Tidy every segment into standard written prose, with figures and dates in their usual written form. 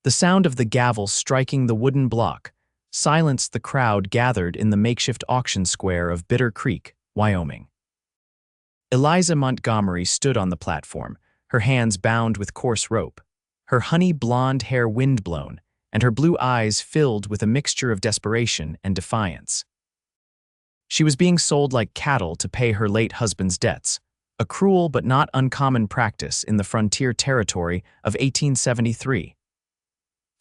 The sound of the gavel striking the wooden block silenced the crowd gathered in the makeshift auction square of Bitter Creek, Wyoming. Eliza Montgomery stood on the platform, her hands bound with coarse rope, her honey blonde hair windblown, and her blue eyes filled with a mixture of desperation and defiance. She was being sold like cattle to pay her late husband's debts, a cruel but not uncommon practice in the frontier territory of 1873.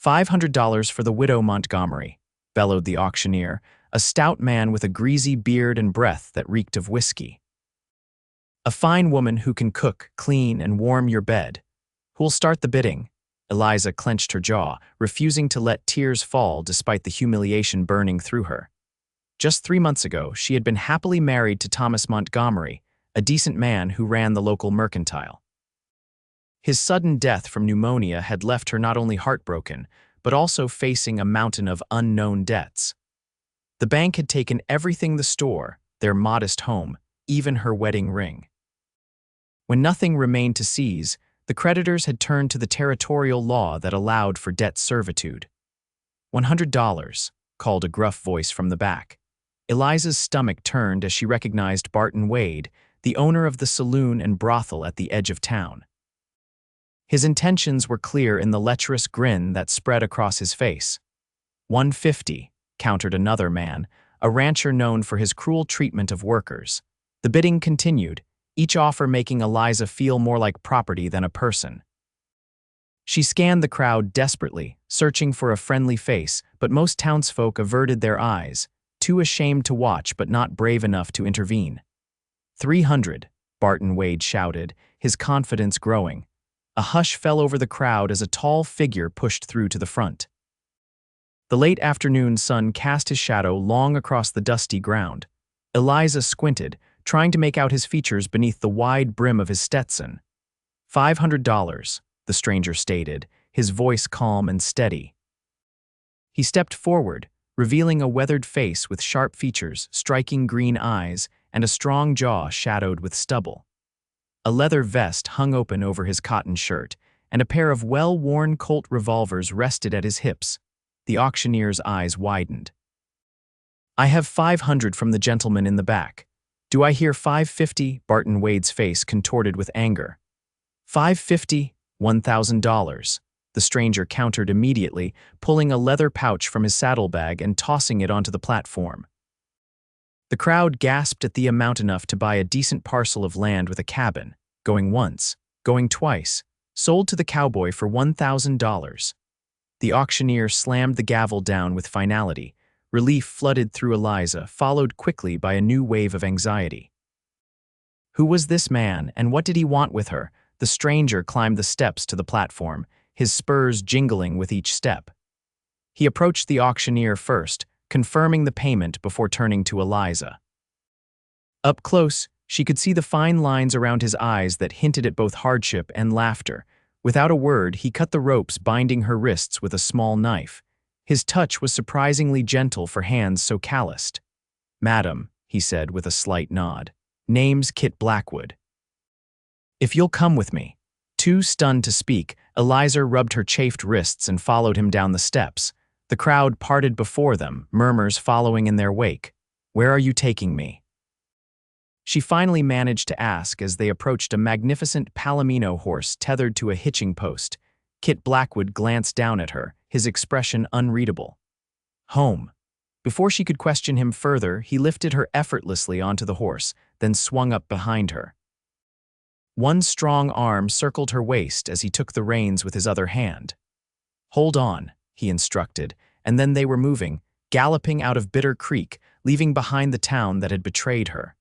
$500 for the widow Montgomery, bellowed the auctioneer, a stout man with a greasy beard and breath that reeked of whiskey. A fine woman who can cook, clean, and warm your bed. Who'll start the bidding? Eliza clenched her jaw, refusing to let tears fall despite the humiliation burning through her. Just 3 months ago, she had been happily married to Thomas Montgomery, a decent man who ran the local mercantile. His sudden death from pneumonia had left her not only heartbroken, but also facing a mountain of unknown debts. The bank had taken everything: the store, their modest home, even her wedding ring. When nothing remained to seize, the creditors had turned to the territorial law that allowed for debt servitude. $100, called a gruff voice from the back. Eliza's stomach turned as she recognized Barton Wade, the owner of the saloon and brothel at the edge of town. His intentions were clear in the lecherous grin that spread across his face. $150, countered another man, a rancher known for his cruel treatment of workers. The bidding continued, each offer making Eliza feel more like property than a person. She scanned the crowd desperately, searching for a friendly face, but most townsfolk averted their eyes, too ashamed to watch but not brave enough to intervene. $300, Barton Wade shouted, his confidence growing. A hush fell over the crowd as a tall figure pushed through to the front. The late afternoon sun cast his shadow long across the dusty ground. Eliza squinted, trying to make out his features beneath the wide brim of his Stetson. $500, the stranger stated, his voice calm and steady. He stepped forward, revealing a weathered face with sharp features, striking green eyes, and a strong jaw shadowed with stubble. A leather vest hung open over his cotton shirt, and a pair of well-worn Colt revolvers rested at his hips. The auctioneer's eyes widened. "I have $500 from the gentleman in the back. Do I hear $550? Barton Wade's face contorted with anger. $550, $1,000. The stranger countered immediately, pulling a leather pouch from his saddlebag and tossing it onto the platform. The crowd gasped at the amount enough to buy a decent parcel of land with a cabin, going once, going twice, sold to the Cowboy for $1,000. The auctioneer slammed the gavel down with finality. Relief flooded through Eliza, followed quickly by a new wave of anxiety. Who was this man, and what did he want with her? The stranger climbed the steps to the platform, his spurs jingling with each step. He approached the auctioneer first, confirming the payment before turning to Eliza. Up close, she could see the fine lines around his eyes that hinted at both hardship and laughter. Without a word, he cut the ropes binding her wrists with a small knife. His touch was surprisingly gentle for hands so calloused. "Madam," he said with a slight nod, "name's Kit Blackwood. If you'll come with me." Too stunned to speak, Eliza rubbed her chafed wrists and followed him down the steps. The crowd parted before them, murmurs following in their wake. "Where are you taking me?" She finally managed to ask as they approached a magnificent Palomino horse tethered to a hitching post. Kit Blackwood glanced down at her, his expression unreadable. "Home." Before she could question him further, he lifted her effortlessly onto the horse, then swung up behind her. One strong arm circled her waist as he took the reins with his other hand. "Hold on," he instructed, and then they were moving, galloping out of Bitter Creek, leaving behind the town that had betrayed her.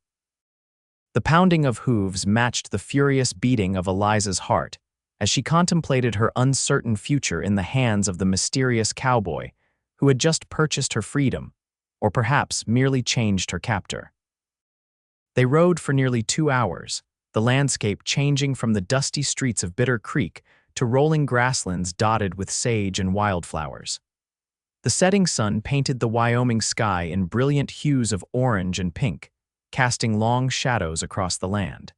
The pounding of hooves matched the furious beating of Eliza's heart as she contemplated her uncertain future in the hands of the mysterious cowboy who had just purchased her freedom, or perhaps merely changed her captor. They rode for nearly 2 hours, the landscape changing from the dusty streets of Bitter Creek to rolling grasslands dotted with sage and wildflowers. The setting sun painted the Wyoming sky in brilliant hues of orange and pink, casting long shadows across the land.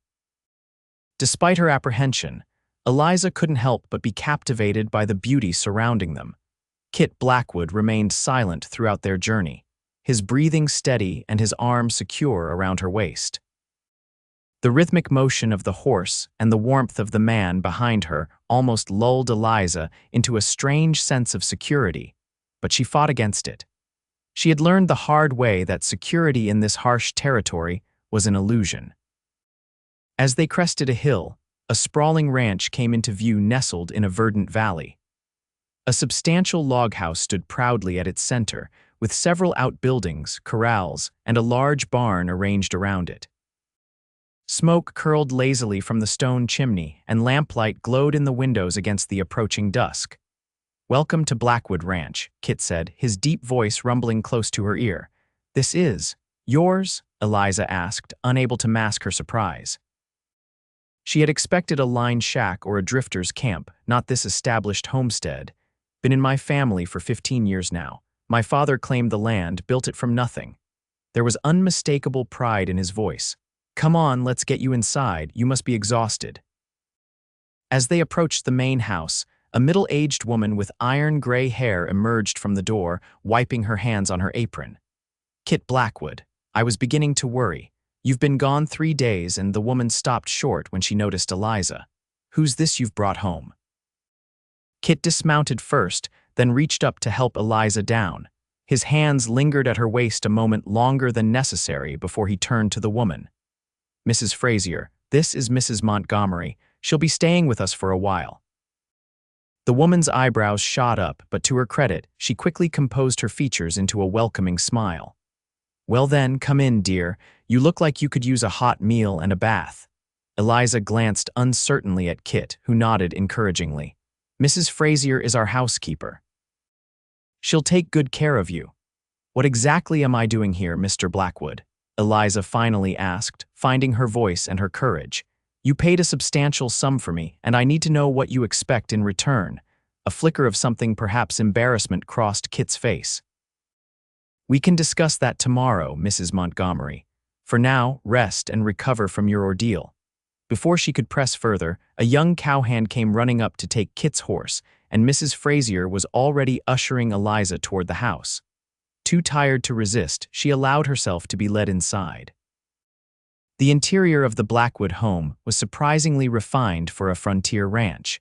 Despite her apprehension, Eliza couldn't help but be captivated by the beauty surrounding them. Kit Blackwood remained silent throughout their journey, his breathing steady and his arm secure around her waist. The rhythmic motion of the horse and the warmth of the man behind her almost lulled Eliza into a strange sense of security, but she fought against it. She had learned the hard way that security in this harsh territory was an illusion. As they crested a hill, a sprawling ranch came into view nestled in a verdant valley. A substantial log house stood proudly at its center, with several outbuildings, corrals, and a large barn arranged around it. Smoke curled lazily from the stone chimney, and lamplight glowed in the windows against the approaching dusk. "Welcome to Blackwood Ranch," Kit said, his deep voice rumbling close to her ear. "This is yours?" Eliza asked, unable to mask her surprise. She had expected a line shack or a drifter's camp, not this established homestead. "Been in my family for 15 years now. My father claimed the land, built it from nothing." There was unmistakable pride in his voice. "Come on, let's get you inside. You must be exhausted." As they approached the main house, a middle-aged woman with iron-gray hair emerged from the door, wiping her hands on her apron. "Kit Blackwood, I was beginning to worry. You've been gone 3 days," and the woman stopped short when she noticed Eliza. "Who's this you've brought home?" Kit dismounted first, then reached up to help Eliza down. His hands lingered at her waist a moment longer than necessary before he turned to the woman. "Mrs. Frazier, this is Mrs. Montgomery. She'll be staying with us for a while." The woman's eyebrows shot up, but to her credit, she quickly composed her features into a welcoming smile. "Well then, come in, dear. You look like you could use a hot meal and a bath." Eliza glanced uncertainly at Kit, who nodded encouragingly. "Mrs. Frazier is our housekeeper. She'll take good care of you." "What exactly am I doing here, Mr. Blackwood?" Eliza finally asked, finding her voice and her courage. "You paid a substantial sum for me, and I need to know what you expect in return." A flicker of something, perhaps embarrassment, crossed Kit's face. "We can discuss that tomorrow, Mrs. Montgomery. For now, rest and recover from your ordeal." Before she could press further, a young cowhand came running up to take Kit's horse, and Mrs. Frazier was already ushering Eliza toward the house. Too tired to resist, she allowed herself to be led inside. The interior of the Blackwood home was surprisingly refined for a frontier ranch.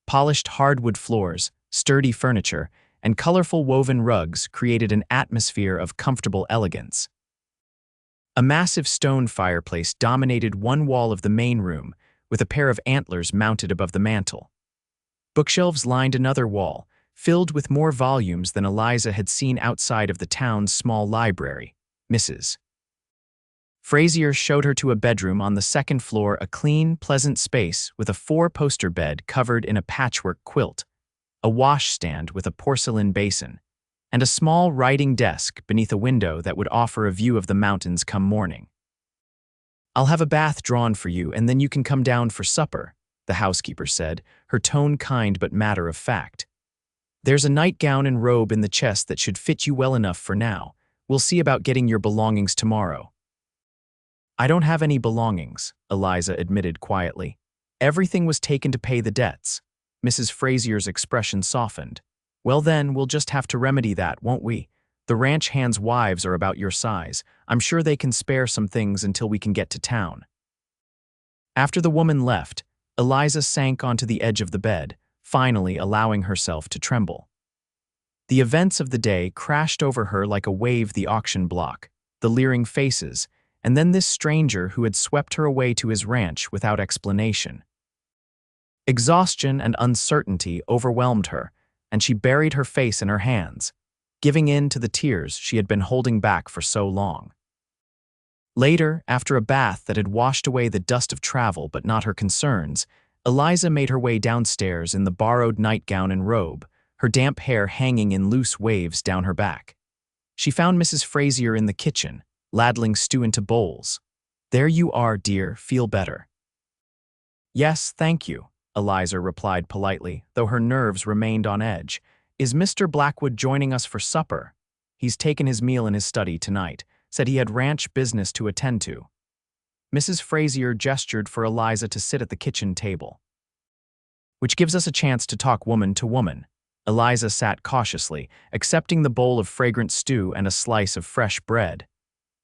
Polished hardwood floors, sturdy furniture, and colorful woven rugs created an atmosphere of comfortable elegance. A massive stone fireplace dominated one wall of the main room, with a pair of antlers mounted above the mantel. Bookshelves lined another wall, filled with more volumes than Eliza had seen outside of the town's small library. Mrs. Frazier showed her to a bedroom on the second floor, a clean, pleasant space with a 4-poster bed covered in a patchwork quilt, a washstand with a porcelain basin, and a small writing desk beneath a window that would offer a view of the mountains come morning. "I'll have a bath drawn for you, and then you can come down for supper," the housekeeper said, her tone kind but matter of fact. "There's a nightgown and robe in the chest that should fit you well enough for now. We'll see about getting your belongings tomorrow." "I don't have any belongings," Eliza admitted quietly. "Everything was taken to pay the debts." Mrs. Frazier's expression softened. "Well then, we'll just have to remedy that, won't we? The ranch hands' wives are about your size. I'm sure they can spare some things until we can get to town." After the woman left, Eliza sank onto the edge of the bed, finally allowing herself to tremble. The events of the day crashed over her like a wave the auction block, the leering faces, and then this stranger who had swept her away to his ranch without explanation. Exhaustion and uncertainty overwhelmed her, and she buried her face in her hands, giving in to the tears she had been holding back for so long. Later, after a bath that had washed away the dust of travel but not her concerns, Eliza made her way downstairs in the borrowed nightgown and robe, her damp hair hanging in loose waves down her back. She found Mrs. Frazier in the kitchen, ladling stew into bowls. "There you are, dear, feel better?" "Yes, thank you," Eliza replied politely, though her nerves remained on edge. "Is Mr. Blackwood joining us for supper?" "He's taken his meal in his study tonight. Said he had ranch business to attend to." Mrs. Frazier gestured for Eliza to sit at the kitchen table. which gives us a chance to talk woman to woman. Eliza sat cautiously, accepting the bowl of fragrant stew and a slice of fresh bread.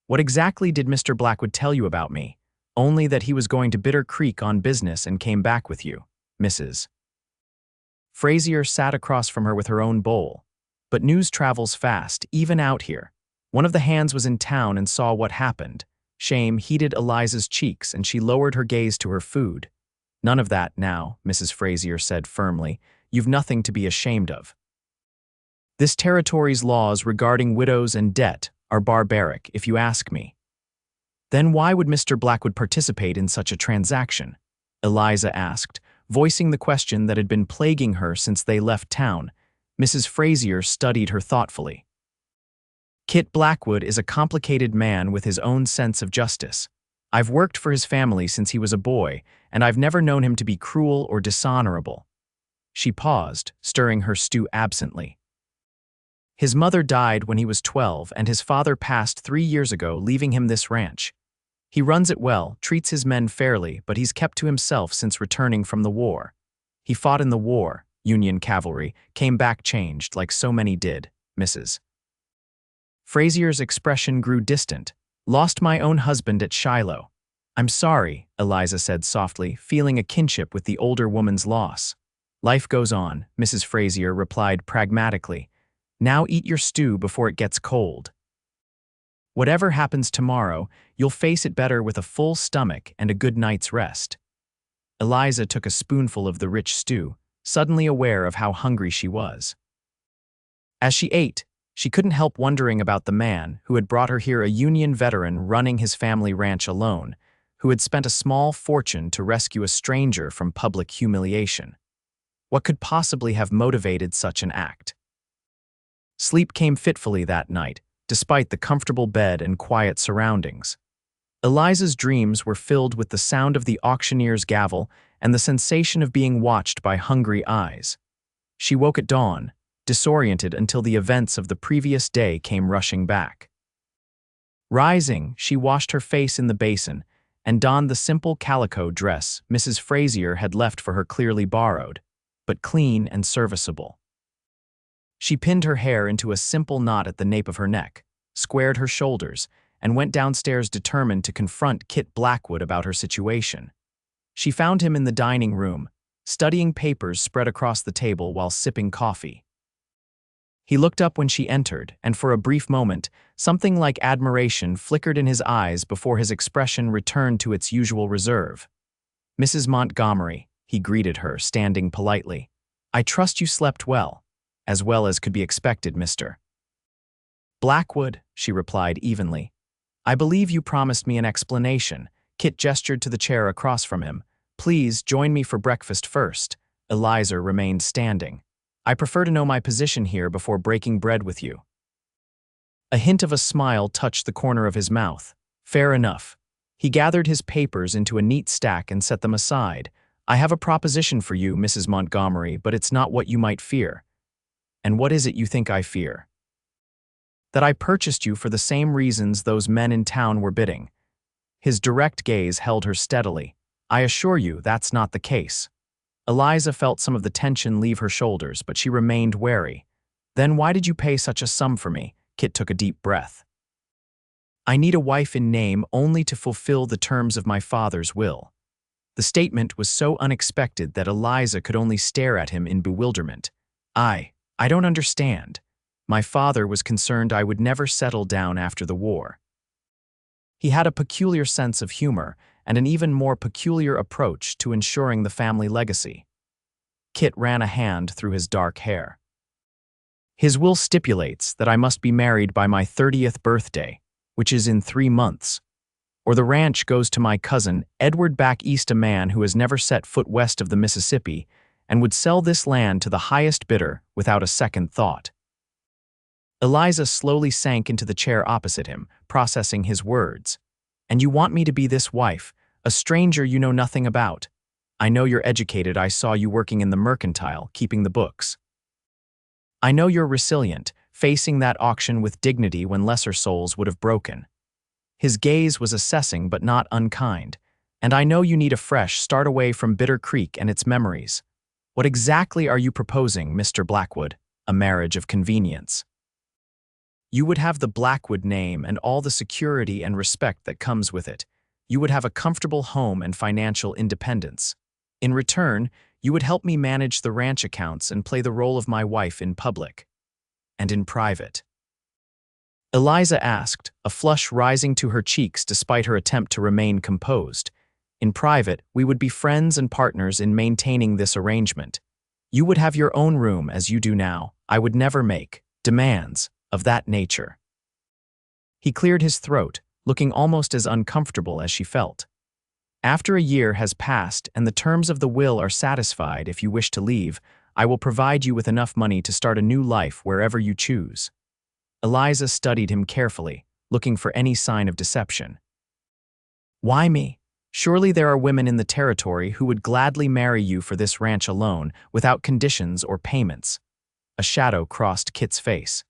What exactly did Mr. Blackwood tell you about me? Only that he was going to Bitter Creek on business and came back with you, Mrs. Frazier sat across from her with her own bowl. But news travels fast, even out here. One of the hands was in town and saw what happened. Shame heated Eliza's cheeks and she lowered her gaze to her food. None of that now, Mrs. Frazier said firmly. You've nothing to be ashamed of. This territory's laws regarding widows and debt are barbaric, if you ask me. Then why would Mr. Blackwood participate in such a transaction? Eliza asked, voicing the question that had been plaguing her since they left town. Mrs. Frazier studied her thoughtfully. Kit Blackwood is a complicated man with his own sense of justice. I've worked for his family since he was a boy, and I've never known him to be cruel or dishonorable. She paused, stirring her stew absently. His mother died when he was 12, and his father passed 3 years ago, leaving him this ranch. He runs it well, treats his men fairly, but he's kept to himself since returning from the war. He fought in the war, Union cavalry, came back changed, like so many did, Mrs. Frazier's expression grew distant. Lost my own husband at Shiloh. I'm sorry, Eliza said softly, feeling a kinship with the older woman's loss. Life goes on, Mrs. Frazier replied pragmatically. Now eat your stew before it gets cold. Whatever happens tomorrow, you'll face it better with a full stomach and a good night's rest. Eliza took a spoonful of the rich stew, suddenly aware of how hungry she was. As she ate, she couldn't help wondering about the man who had brought her here, a Union veteran running his family ranch alone, who had spent a small fortune to rescue a stranger from public humiliation. What could possibly have motivated such an act? Sleep came fitfully that night, despite the comfortable bed and quiet surroundings. Eliza's dreams were filled with the sound of the auctioneer's gavel and the sensation of being watched by hungry eyes. She woke at dawn, disoriented until the events of the previous day came rushing back. Rising, she washed her face in the basin and donned the simple calico dress Mrs. Frazier had left for her, clearly borrowed, but clean and serviceable. She pinned her hair into a simple knot at the nape of her neck, squared her shoulders, and went downstairs determined to confront Kit Blackwood about her situation. She found him in the dining room, studying papers spread across the table while sipping coffee. He looked up when she entered, and for a brief moment, something like admiration flickered in his eyes before his expression returned to its usual reserve. Mrs. Montgomery, he greeted her, standing politely. I trust you slept well as could be expected, Mr. Blackwood, she replied evenly. I believe you promised me an explanation. Kit gestured to the chair across from him. Please join me for breakfast first. Eliza remained standing. I prefer to know my position here before breaking bread with you. A hint of a smile touched the corner of his mouth. Fair enough. He gathered his papers into a neat stack and set them aside. I have a proposition for you, Mrs. Montgomery, but it's not what you might fear. And what is it you think I fear? That I purchased you for the same reasons those men in town were bidding. His direct gaze held her steadily. I assure you that's not the case. Eliza felt some of the tension leave her shoulders, but she remained wary. Then why did you pay such a sum for me? Kit took a deep breath. I need a wife in name only to fulfill the terms of my father's will. The statement was so unexpected that Eliza could only stare at him in bewilderment. I don't understand. My father was concerned I would never settle down after the war. He had a peculiar sense of humor and an even more peculiar approach to ensuring the family legacy. Kit ran a hand through his dark hair. His will stipulates that I must be married by my 30th birthday, which is in 3 months, or the ranch goes to my cousin Edward back east, a man who has never set foot west of the Mississippi and would sell this land to the highest bidder without a second thought. Eliza slowly sank into the chair opposite him, processing his words. And you want me to be this wife, a stranger you know nothing about. I know you're educated. I saw you working in the mercantile, keeping the books. I know you're resilient, facing that auction with dignity when lesser souls would have broken. His gaze was assessing but not unkind. And I know you need a fresh start away from Bitter Creek and its memories. What exactly are you proposing, Mr. Blackwood? A marriage of convenience. You would have the Blackwood name and all the security and respect that comes with it. You would have a comfortable home and financial independence. In return, you would help me manage the ranch accounts and play the role of my wife in public and in private. Eliza asked, a flush rising to her cheeks despite her attempt to remain composed. In private, we would be friends and partners in maintaining this arrangement. You would have your own room as you do now. I would never make demands of that nature. He cleared his throat, looking almost as uncomfortable as she felt. After a year has passed and the terms of the will are satisfied, if you wish to leave, I will provide you with enough money to start a new life wherever you choose. Eliza studied him carefully, looking for any sign of deception. Why me? Surely there are women in the territory who would gladly marry you for this ranch alone, without conditions or payments. A shadow crossed Kit's face.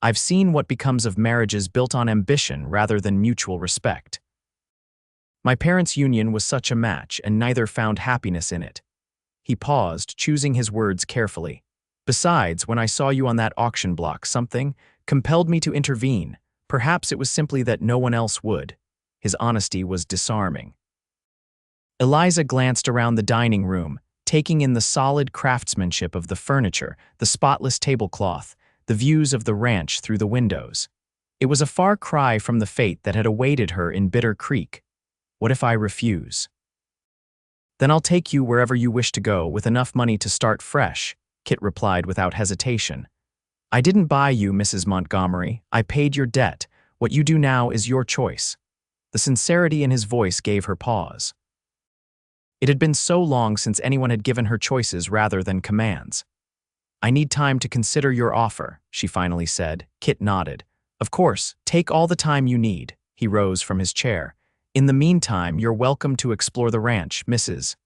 I've seen what becomes of marriages built on ambition rather than mutual respect. My parents' union was such a match, and neither found happiness in it. He paused, choosing his words carefully. Besides, when I saw you on that auction block, something compelled me to intervene. Perhaps it was simply that no one else would. His honesty was disarming. Eliza glanced around the dining room, taking in the solid craftsmanship of the furniture, the spotless tablecloth, the views of the ranch through the windows. It was a far cry from the fate that had awaited her in Bitter Creek. What if I refuse? Then I'll take you wherever you wish to go with enough money to start fresh, Kit replied without hesitation. I didn't buy you, Mrs. Montgomery. I paid your debt. What you do now is your choice. The sincerity in his voice gave her pause. It had been so long since anyone had given her choices rather than commands. I need time to consider your offer, she finally said. Kit nodded. Of course, take all the time you need. He rose from his chair. In the meantime, you're welcome to explore the ranch, Mrs.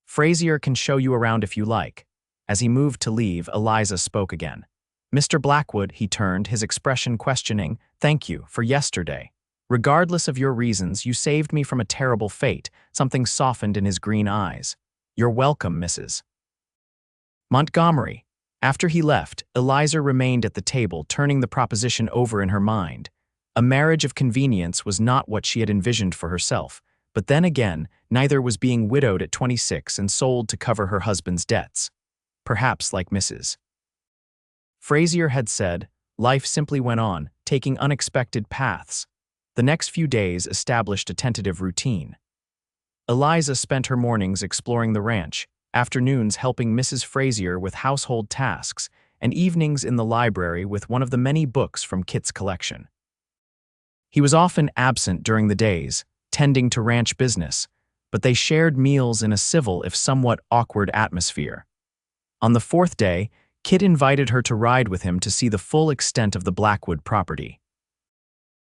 Frazier can show you around if you like. As he moved to leave, Eliza spoke again. Mr. Blackwood, he turned, his expression questioning, thank you for yesterday. Regardless of your reasons, you saved me from a terrible fate. Something softened in his green eyes. You're welcome, Mrs. Montgomery. After he left, Eliza remained at the table, turning the proposition over in her mind. A marriage of convenience was not what she had envisioned for herself, but then again, neither was being widowed at 26 and sold to cover her husband's debts. Perhaps like Mrs. Frazier had said, life simply went on, taking unexpected paths. The next few days established a tentative routine. Eliza spent her mornings exploring the ranch, afternoons helping Mrs. Frazier with household tasks, and evenings in the library with one of the many books from Kit's collection. He was often absent during the days, tending to ranch business, but they shared meals in a civil if somewhat awkward atmosphere. On the fourth day, Kit invited her to ride with him to see the full extent of the Blackwood property.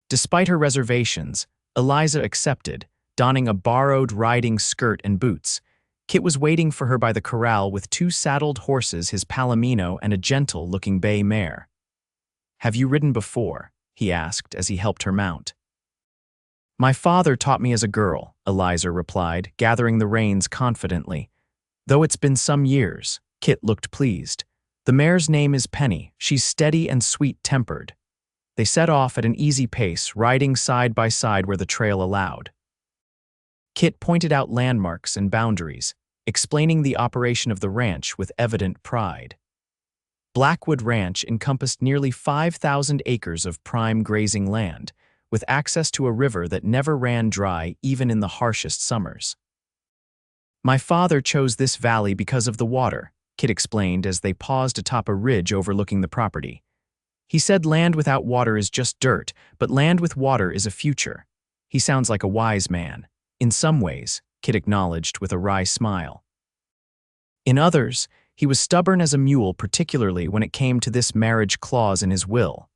Despite her reservations, Eliza accepted, donning a borrowed riding skirt and boots. Kit was waiting for her by the corral with 2 saddled horses, his palomino and a gentle-looking bay mare. Have you ridden before? He asked as he helped her mount. My father taught me as a girl, Eliza replied, gathering the reins confidently. Though it's been some years, Kit looked pleased. The mare's name is Penny. She's steady and sweet-tempered. They set off at an easy pace, riding side by side where the trail allowed. Kit pointed out landmarks and boundaries, explaining the operation of the ranch with evident pride. Blackwood Ranch encompassed nearly 5,000 acres of prime grazing land, with access to a river that never ran dry even in the harshest summers. My father chose this valley because of the water, Kit explained as they paused atop a ridge overlooking the property. He said land without water is just dirt, but land with water is a future. He sounds like a wise man. In some ways, Kit acknowledged with a wry smile. In others, he was stubborn as a mule, particularly when it came to this marriage clause in his will.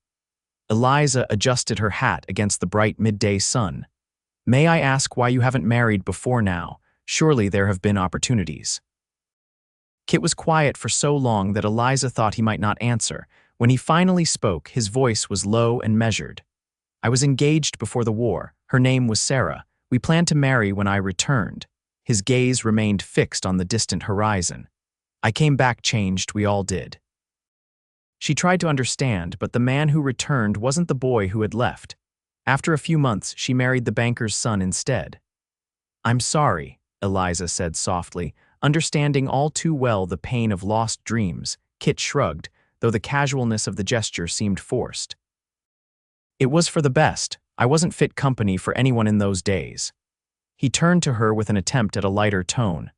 Eliza adjusted her hat against the bright midday sun. May I ask why you haven't married before now? Surely there have been opportunities. Kit was quiet for so long that Eliza thought he might not answer. When he finally spoke, his voice was low and measured. I was engaged before the war. Her name was Sarah. We planned to marry when I returned. His gaze remained fixed on the distant horizon. I came back changed, we all did. She tried to understand, but the man who returned wasn't the boy who had left. After a few months, she married the banker's son instead. I'm sorry, Eliza said softly, understanding all too well the pain of lost dreams. Kit shrugged, though the casualness of the gesture seemed forced. It was for the best. I wasn't fit company for anyone in those days. He turned to her with an attempt at a lighter tone.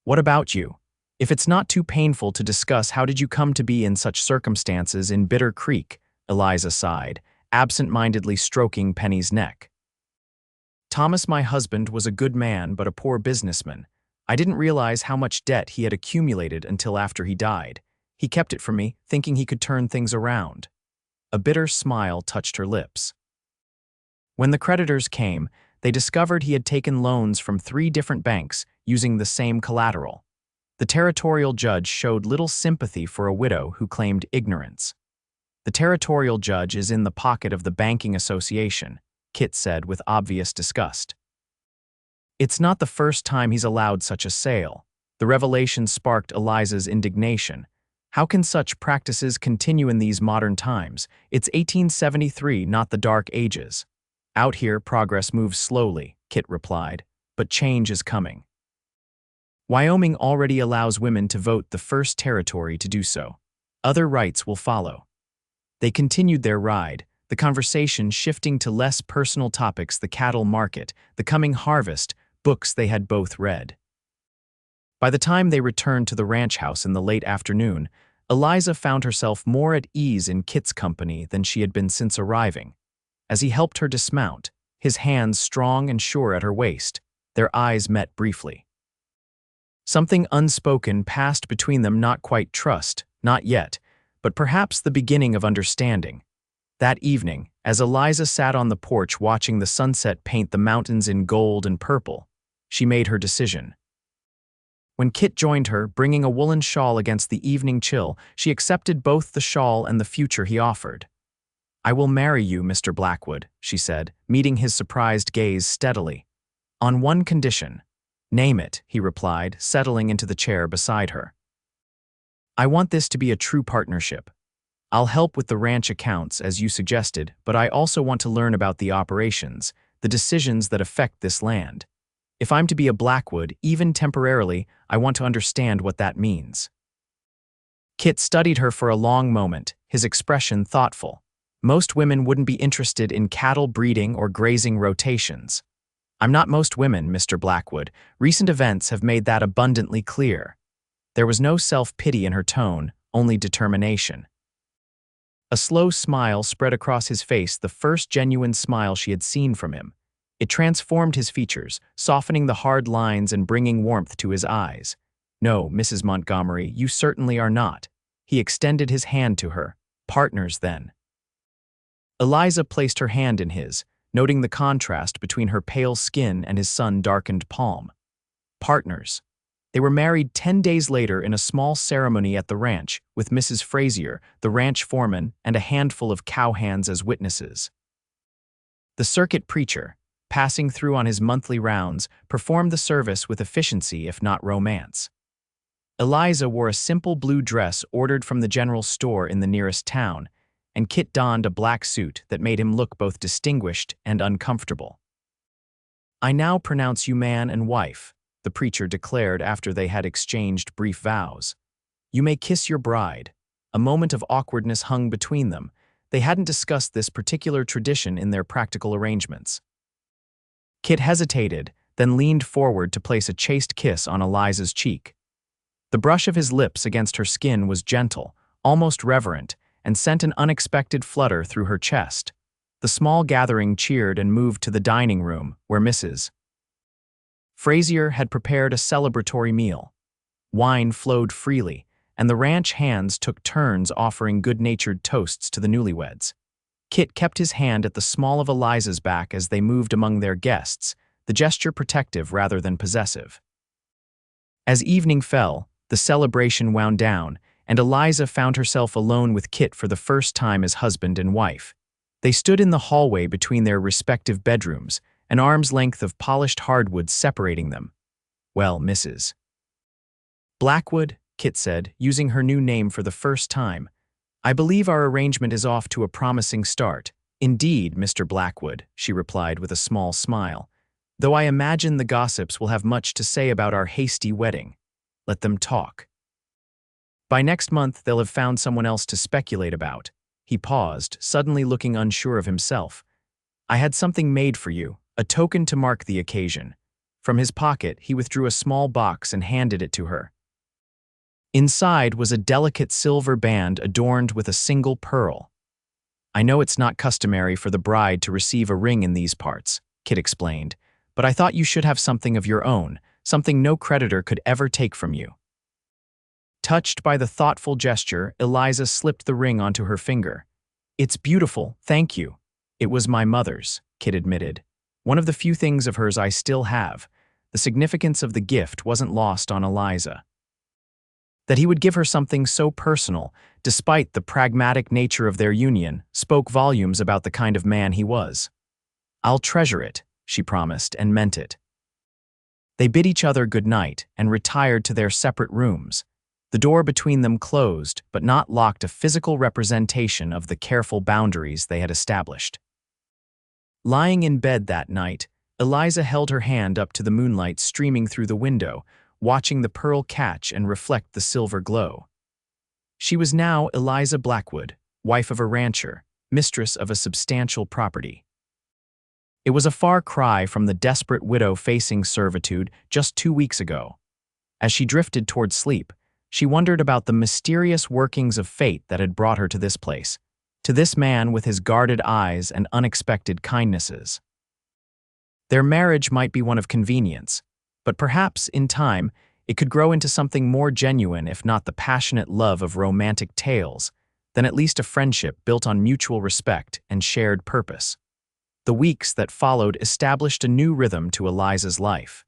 What about you? If it's not too painful to discuss, how did you come to be in such circumstances in Bitter Creek? Eliza sighed, absent-mindedly stroking Penny's neck. Thomas, my husband, was a good man but a poor businessman. I didn't realize how much debt he had accumulated until after he died. He kept it from me, thinking he could turn things around. A bitter smile touched her lips. When the creditors came, they discovered he had taken loans from 3 different banks using the same collateral. The territorial judge showed little sympathy for a widow who claimed ignorance. The territorial judge is in the pocket of the banking association, Kit said with obvious disgust. It's not the first time he's allowed such a sale. The revelation sparked Eliza's indignation. How can such practices continue in these modern times? It's 1873, not the Dark Ages. Out here, progress moves slowly, Kit replied, but change is coming. Wyoming already allows women to vote, the first territory to do so. Other rights will follow. They continued their ride, the conversation shifting to less personal topics: the cattle market, the coming harvest, books they had both read. By the time they returned to the ranch house in the late afternoon, Eliza found herself more at ease in Kit's company than she had been since arriving. As he helped her dismount, his hands strong and sure at her waist, their eyes met briefly. Something unspoken passed between them, not quite trust, not yet, but perhaps the beginning of understanding. That evening, as Eliza sat on the porch watching the sunset paint the mountains in gold and purple, she made her decision. When Kit joined her, bringing a woolen shawl against the evening chill, she accepted both the shawl and the future he offered. I will marry you, Mr. Blackwood, she said, meeting his surprised gaze steadily. On one condition. Name it, he replied, settling into the chair beside her. I want this to be a true partnership. I'll help with the ranch accounts, as you suggested, but I also want to learn about the operations, the decisions that affect this land. If I'm to be a Blackwood, even temporarily, I want to understand what that means. Kit studied her for a long moment, his expression thoughtful. Most women wouldn't be interested in cattle breeding or grazing rotations. I'm not most women, Mr. Blackwood. Recent events have made that abundantly clear. There was no self-pity in her tone, only determination. A slow smile spread across his face, the first genuine smile she had seen from him. It transformed his features, softening the hard lines and bringing warmth to his eyes. No, Mrs. Montgomery, you certainly are not. He extended his hand to her. Partners, then. Eliza placed her hand in his, noting the contrast between her pale skin and his sun-darkened palm. Partners. They were married 10 days later in a small ceremony at the ranch, with Mrs. Frazier, the ranch foreman, and a handful of cowhands as witnesses. The circuit preacher, passing through on his monthly rounds, performed the service with efficiency if not romance. Eliza wore a simple blue dress ordered from the general store in the nearest town, and Kit donned a black suit that made him look both distinguished and uncomfortable. I now pronounce you man and wife, the preacher declared after they had exchanged brief vows. You may kiss your bride. A moment of awkwardness hung between them. They hadn't discussed this particular tradition in their practical arrangements. Kit hesitated, then leaned forward to place a chaste kiss on Eliza's cheek. The brush of his lips against her skin was gentle, almost reverent, and sent an unexpected flutter through her chest. The small gathering cheered and moved to the dining room, where Mrs. Frazier had prepared a celebratory meal. Wine flowed freely, and the ranch hands took turns offering good-natured toasts to the newlyweds. Kit kept his hand at the small of Eliza's back as they moved among their guests, the gesture protective rather than possessive. As evening fell, the celebration wound down, and Eliza found herself alone with Kit for the first time as husband and wife. They stood in the hallway between their respective bedrooms, an arm's length of polished hardwood separating them. Well, Mrs. Blackwood, Kit said, using her new name for the first time. "I believe our arrangement is off to a promising start." "Indeed, Mr. Blackwood," she replied with a small smile. "Though I imagine the gossips will have much to say about our hasty wedding. Let them talk. By next month, they'll have found someone else to speculate about." He paused, suddenly looking unsure of himself. "I had something made for you, a token to mark the occasion." From his pocket, he withdrew a small box and handed it to her. Inside was a delicate silver band adorned with a single pearl. "I know it's not customary for the bride to receive a ring in these parts," Kit explained, "but I thought you should have something of your own, something no creditor could ever take from you." Touched by the thoughtful gesture, Eliza slipped the ring onto her finger. "It's beautiful, thank you." "It was my mother's," Kit admitted. "One of the few things of hers I still have." The significance of the gift wasn't lost on Eliza. That he would give her something so personal, despite the pragmatic nature of their union, spoke volumes about the kind of man he was. "I'll treasure it," she promised, and meant it. They bid each other good night and retired to their separate rooms. The door between them closed, but not locked, a physical representation of the careful boundaries they had established. Lying in bed that night, Eliza held her hand up to the moonlight streaming through the window, watching the pearl catch and reflect the silver glow. She was now Eliza Blackwood, wife of a rancher, mistress of a substantial property. It was a far cry from the desperate widow facing servitude just 2 weeks ago. As she drifted toward sleep, she wondered about the mysterious workings of fate that had brought her to this place, to this man with his guarded eyes and unexpected kindnesses. Their marriage might be one of convenience, but perhaps, in time, it could grow into something more genuine, if not the passionate love of romantic tales, then at least a friendship built on mutual respect and shared purpose. The weeks that followed established a new rhythm to Eliza's life.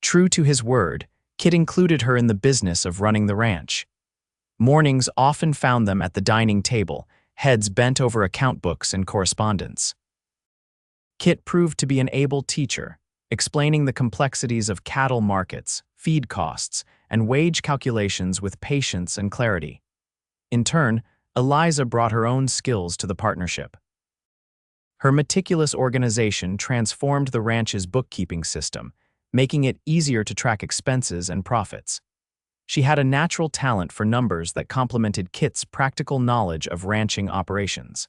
True to his word, Kit included her in the business of running the ranch. Mornings often found them at the dining table, heads bent over account books and correspondence. Kit proved to be an able teacher, explaining the complexities of cattle markets, feed costs, and wage calculations with patience and clarity. In turn, Eliza brought her own skills to the partnership. Her meticulous organization transformed the ranch's bookkeeping system, making it easier to track expenses and profits. She had a natural talent for numbers that complemented Kit's practical knowledge of ranching operations.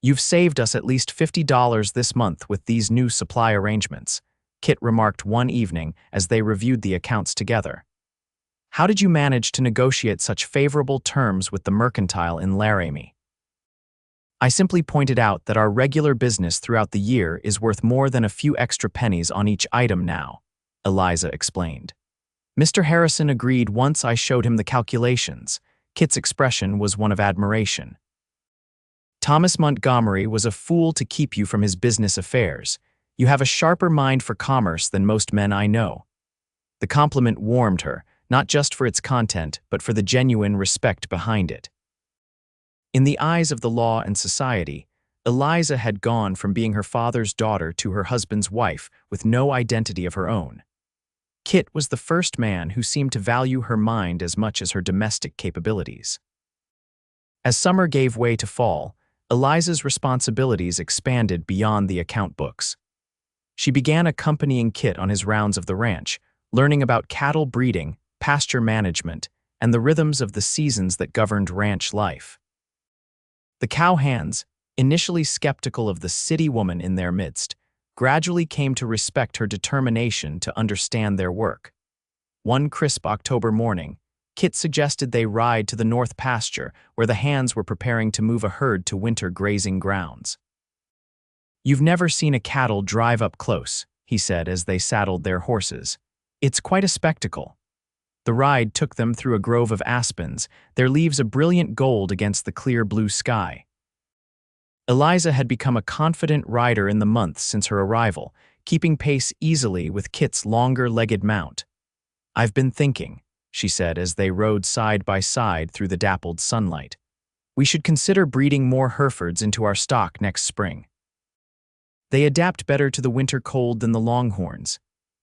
"You've saved us at least $50 this month with these new supply arrangements," Kit remarked one evening as they reviewed the accounts together. "How did you manage to negotiate such favorable terms with the mercantile in Laramie?" "I simply pointed out that our regular business throughout the year is worth more than a few extra pennies on each item now," Eliza explained. "Mr. Harrison agreed once I showed him the calculations." Kit's expression was one of admiration. "Thomas Montgomery was a fool to keep you from his business affairs. You have a sharper mind for commerce than most men I know." The compliment warmed her, not just for its content, but for the genuine respect behind it. In the eyes of the law and society, Eliza had gone from being her father's daughter to her husband's wife with no identity of her own. Kit was the first man who seemed to value her mind as much as her domestic capabilities. As summer gave way to fall, Eliza's responsibilities expanded beyond the account books. She began accompanying Kit on his rounds of the ranch, learning about cattle breeding, pasture management, and the rhythms of the seasons that governed ranch life. The cowhands, initially skeptical of the city woman in their midst, gradually came to respect her determination to understand their work. One crisp October morning, Kit suggested they ride to the north pasture where the hands were preparing to move a herd to winter grazing grounds. "You've never seen a cattle drive up close," he said as they saddled their horses. "It's quite a spectacle." The ride took them through a grove of aspens, their leaves a brilliant gold against the clear blue sky. Eliza had become a confident rider in the months since her arrival, keeping pace easily with Kit's longer-legged mount. "I've been thinking," she said as they rode side by side through the dappled sunlight. "We should consider breeding more Herefords into our stock next spring. They adapt better to the winter cold than the Longhorns."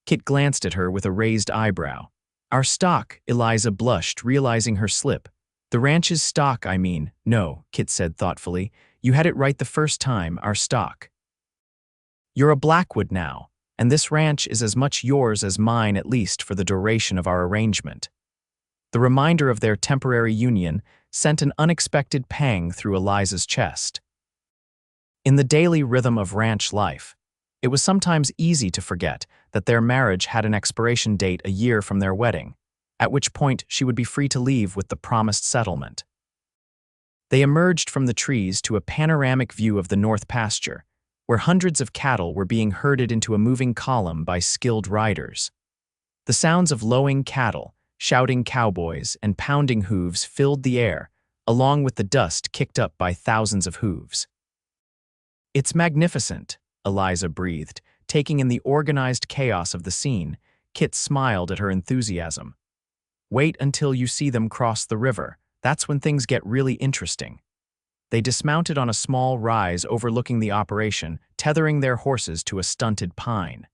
Kit glanced at her with a raised eyebrow. Our stock, Eliza blushed, realizing her slip. The ranch's stock, I mean. No, Kit said thoughtfully. You had it right the first time, our stock. You're a Blackwood now, and this ranch is as much yours as mine, at least for the duration of our arrangement. The reminder of their temporary union sent an unexpected pang through Eliza's chest. In the daily rhythm of ranch life, it was sometimes easy to forget that their marriage had an expiration date a year from their wedding, at which point she would be free to leave with the promised settlement. They emerged from the trees to a panoramic view of the north pasture, where hundreds of cattle were being herded into a moving column by skilled riders. The sounds of lowing cattle, shouting cowboys, and pounding hooves filled the air, along with the dust kicked up by thousands of hooves. It's magnificent, Eliza breathed, taking in the organized chaos of the scene. Kit smiled at her enthusiasm. Wait until you see them cross the river. That's when things get really interesting. They dismounted on a small rise overlooking the operation, tethering their horses to a stunted pine.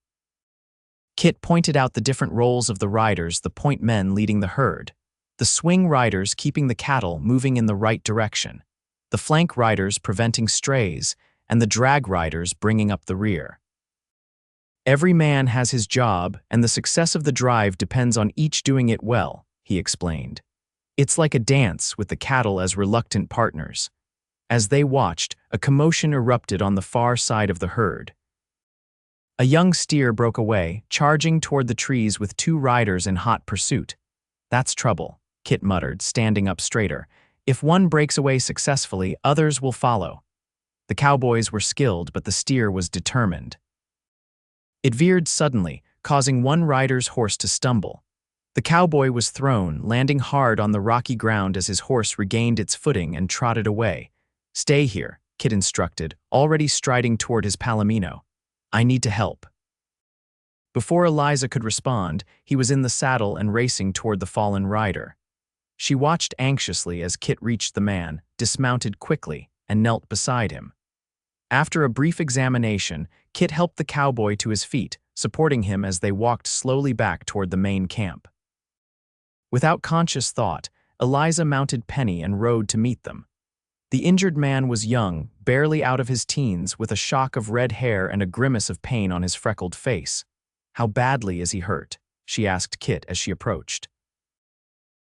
Kit pointed out the different roles of the riders, the point men leading the herd, the swing riders keeping the cattle moving in the right direction, the flank riders preventing strays, and the drag riders bringing up the rear. Every man has his job, and the success of the drive depends on each doing it well, he explained. It's like a dance with the cattle as reluctant partners. As they watched, a commotion erupted on the far side of the herd. A young steer broke away, charging toward the trees with two riders in hot pursuit. That's trouble, Kit muttered, standing up straighter. If one breaks away successfully, others will follow. The cowboys were skilled, but the steer was determined. It veered suddenly, causing one rider's horse to stumble. The cowboy was thrown, landing hard on the rocky ground as his horse regained its footing and trotted away. Stay here, Kit instructed, already striding toward his palomino. I need to help. Before Eliza could respond, he was in the saddle and racing toward the fallen rider. She watched anxiously as Kit reached the man, dismounted quickly, and knelt beside him. After a brief examination, Kit helped the cowboy to his feet, supporting him as they walked slowly back toward the main camp. Without conscious thought, Eliza mounted Penny and rode to meet them. The injured man was young, barely out of his teens, with a shock of red hair and a grimace of pain on his freckled face. How badly is he hurt? She asked Kit as she approached.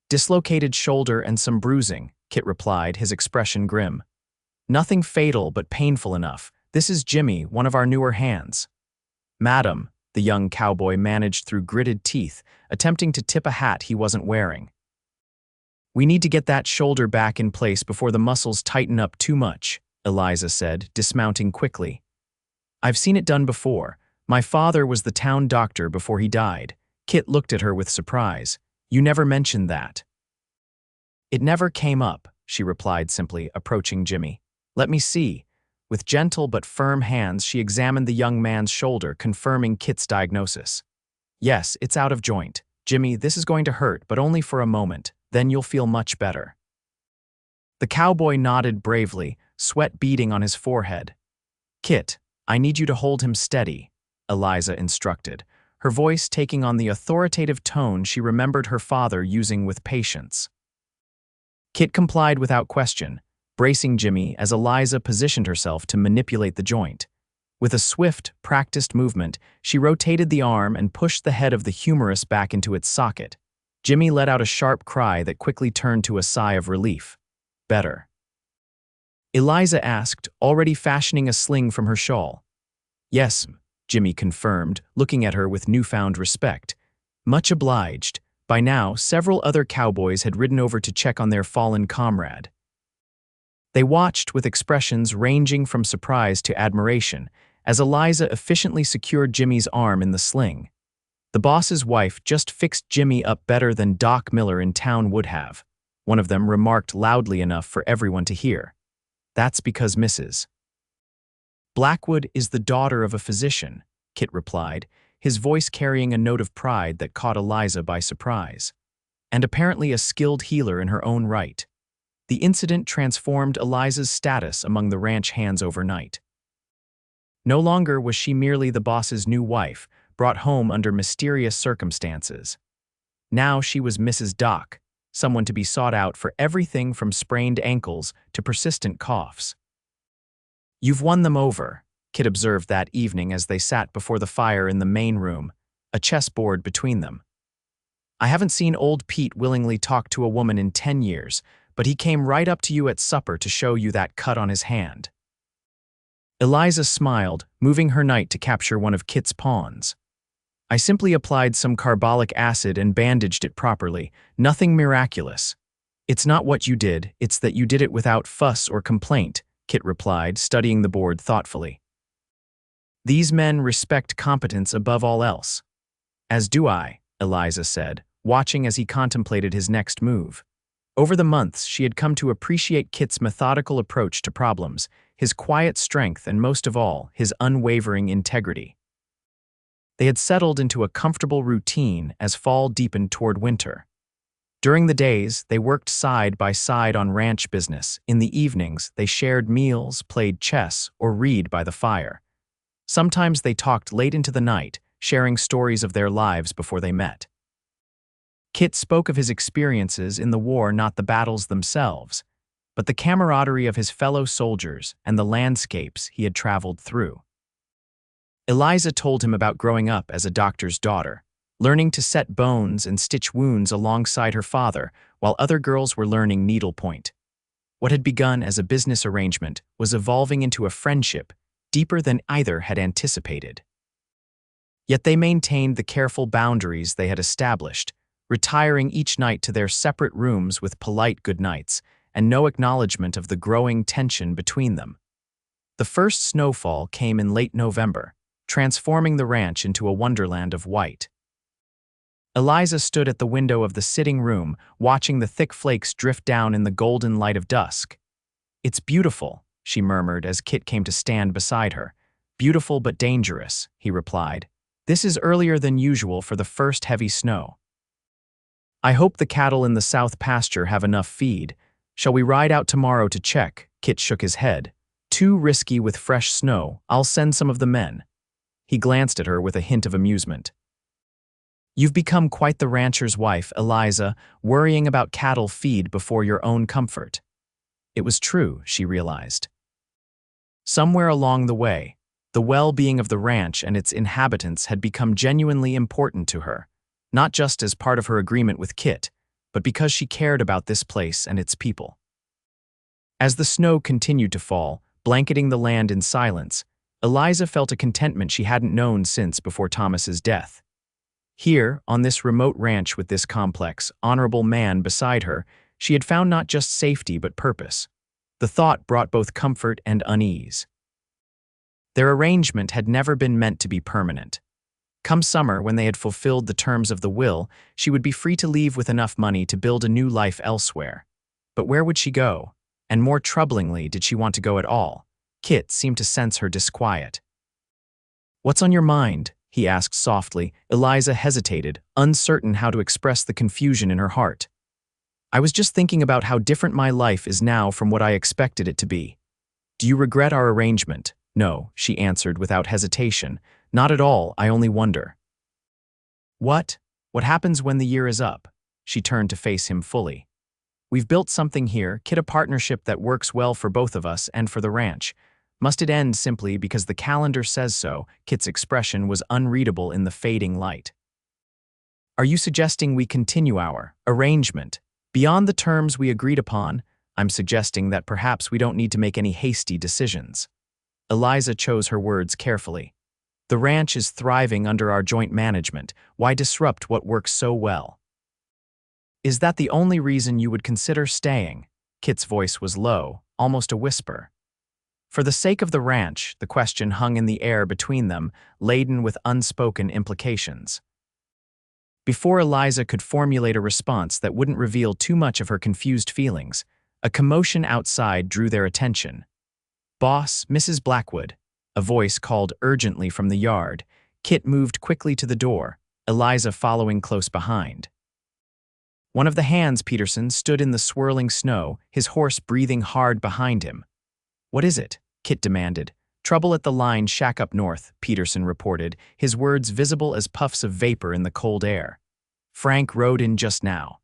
Dislocated shoulder and some bruising, Kit replied, his expression grim. Nothing fatal but painful enough. This is Jimmy, one of our newer hands. Madam, the young cowboy managed through gritted teeth, attempting to tip a hat he wasn't wearing. We need to get that shoulder back in place before the muscles tighten up too much, Eliza said, dismounting quickly. I've seen it done before. My father was the town doctor before he died. Kit looked at her with surprise. You never mentioned that. It never came up, she replied simply, approaching Jimmy. Let me see. With gentle but firm hands, she examined the young man's shoulder, confirming Kit's diagnosis. Yes, it's out of joint. Jimmy, this is going to hurt, but only for a moment. Then you'll feel much better. The cowboy nodded bravely, sweat beading on his forehead. Kit, I need you to hold him steady, Eliza instructed, her voice taking on the authoritative tone she remembered her father using with patience. Kit complied without question, bracing Jimmy as Eliza positioned herself to manipulate the joint. With a swift, practiced movement, she rotated the arm and pushed the head of the humerus back into its socket. Jimmy let out a sharp cry that quickly turned to a sigh of relief. Better. Eliza asked, already fashioning a sling from her shawl. Yes, Jimmy confirmed, looking at her with newfound respect. Much obliged. By now, several other cowboys had ridden over to check on their fallen comrade. They watched with expressions ranging from surprise to admiration as Eliza efficiently secured Jimmy's arm in the sling. The boss's wife just fixed Jimmy up better than Doc Miller in town would have, one of them remarked loudly enough for everyone to hear. That's because Mrs. Blackwood is the daughter of a physician, Kit replied, his voice carrying a note of pride that caught Eliza by surprise. And apparently a skilled healer in her own right. The incident transformed Eliza's status among the ranch hands overnight. No longer was she merely the boss's new wife, brought home under mysterious circumstances. Now she was Mrs. Doc, someone to be sought out for everything from sprained ankles to persistent coughs. "You've won them over," Kit observed that evening as they sat before the fire in the main room, a chessboard between them. "I haven't seen old Pete willingly talk to a woman in 10 years, but he came right up to you at supper to show you that cut on his hand." Eliza smiled, moving her knight to capture one of Kit's pawns. "I simply applied some carbolic acid and bandaged it properly, nothing miraculous." "It's not what you did, it's that you did it without fuss or complaint," Kit replied, studying the board thoughtfully. "These men respect competence above all else." "As do I," Eliza said, watching as he contemplated his next move. Over the months, she had come to appreciate Kit's methodical approach to problems, his quiet strength, and most of all, his unwavering integrity. They had settled into a comfortable routine as fall deepened toward winter. During the days, they worked side by side on ranch business. In the evenings, they shared meals, played chess, or read by the fire. Sometimes they talked late into the night, sharing stories of their lives before they met. Kit spoke of his experiences in the war, not the battles themselves, but the camaraderie of his fellow soldiers and the landscapes he had traveled through. Eliza told him about growing up as a doctor's daughter, learning to set bones and stitch wounds alongside her father while other girls were learning needlepoint. What had begun as a business arrangement was evolving into a friendship deeper than either had anticipated. Yet they maintained the careful boundaries they had established, retiring each night to their separate rooms with polite goodnights and no acknowledgement of the growing tension between them. The first snowfall came in late November, transforming the ranch into a wonderland of white. Eliza stood at the window of the sitting room, watching the thick flakes drift down in the golden light of dusk. "It's beautiful," she murmured as Kit came to stand beside her. "Beautiful but dangerous," he replied. "This is earlier than usual for the first heavy snow. I hope the cattle in the south pasture have enough feed. Shall we ride out tomorrow to check?" Kit shook his head. "Too risky with fresh snow. I'll send some of the men." He glanced at her with a hint of amusement. "You've become quite the rancher's wife, Eliza, worrying about cattle feed before your own comfort." It was true, she realized. Somewhere along the way, the well-being of the ranch and its inhabitants had become genuinely important to her, not just as part of her agreement with Kit, but because she cared about this place and its people. As the snow continued to fall, blanketing the land in silence, Eliza felt a contentment she hadn't known since before Thomas's death. Here, on this remote ranch with this complex, honorable man beside her, she had found not just safety but purpose. The thought brought both comfort and unease. Their arrangement had never been meant to be permanent. Come summer, when they had fulfilled the terms of the will, she would be free to leave with enough money to build a new life elsewhere. But where would she go? And more troublingly, did she want to go at all? Kit seemed to sense her disquiet. "What's on your mind?" he asked softly. Eliza hesitated, uncertain how to express the confusion in her heart. "I was just thinking about how different my life is now from what I expected it to be." "Do you regret our arrangement?" "No," she answered without hesitation. "Not at all, I only wonder." "What? What happens when the year is up?" She turned to face him fully. "We've built something here, Kit, a partnership that works well for both of us and for the ranch. Must it end simply because the calendar says so?" Kit's expression was unreadable in the fading light. "Are you suggesting we continue our arrangement beyond the terms we agreed upon?" "I'm suggesting that perhaps we don't need to make any hasty decisions." Eliza chose her words carefully. "The ranch is thriving under our joint management. Why disrupt what works so well?" "Is that the only reason you would consider staying?" Kit's voice was low, almost a whisper. For the sake of the ranch, the question hung in the air between them, laden with unspoken implications. Before Eliza could formulate a response that wouldn't reveal too much of her confused feelings, a commotion outside drew their attention. "Boss, Mrs. Blackwood," a voice called urgently from the yard. Kit moved quickly to the door, Eliza following close behind. One of the hands, Peterson, stood in the swirling snow, his horse breathing hard behind him. "What is it?" Kit demanded. "Trouble at the line shack up north," Peterson reported, his words visible as puffs of vapor in the cold air. Frank rode in just now.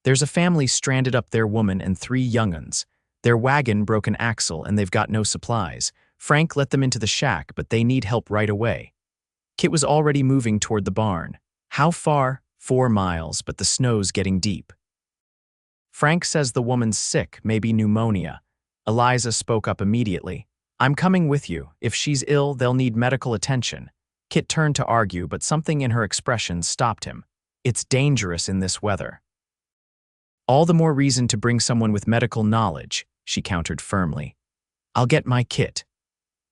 There's a family stranded up there, woman and 3 young'uns. Their wagon broke an axle and they've got no supplies. Frank let them into the shack, but they need help right away. Kit was already moving toward the barn. How far? 4 miles, but the snow's getting deep. Frank says the woman's sick, maybe pneumonia. Eliza spoke up immediately. I'm coming with you. If she's ill, they'll need medical attention. Kit turned to argue, but something in her expression stopped him. It's dangerous in this weather. All the more reason to bring someone with medical knowledge, she countered firmly. I'll get my kit.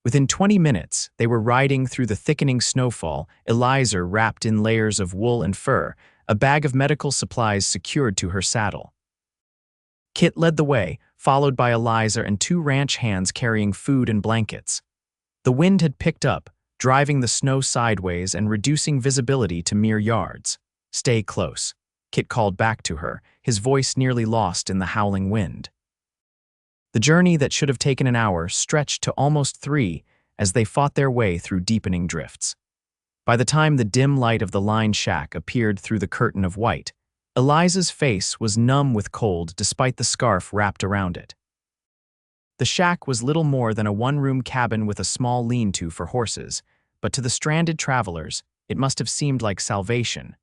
Within 20 minutes, they were riding through the thickening snowfall, Eliza wrapped in layers of wool and fur, a bag of medical supplies secured to her saddle. Kit led the way, followed by Eliza and 2 ranch hands carrying food and blankets. The wind had picked up, driving the snow sideways and reducing visibility to mere yards. Stay close, Kit called back to her, his voice nearly lost in the howling wind. The journey that should have taken an hour stretched to almost 3 as they fought their way through deepening drifts. By the time the dim light of the line shack appeared through the curtain of white, Eliza's face was numb with cold despite the scarf wrapped around it. The shack was little more than a 1-room cabin with a small lean-to for horses, but to the stranded travelers, it must have seemed like salvation.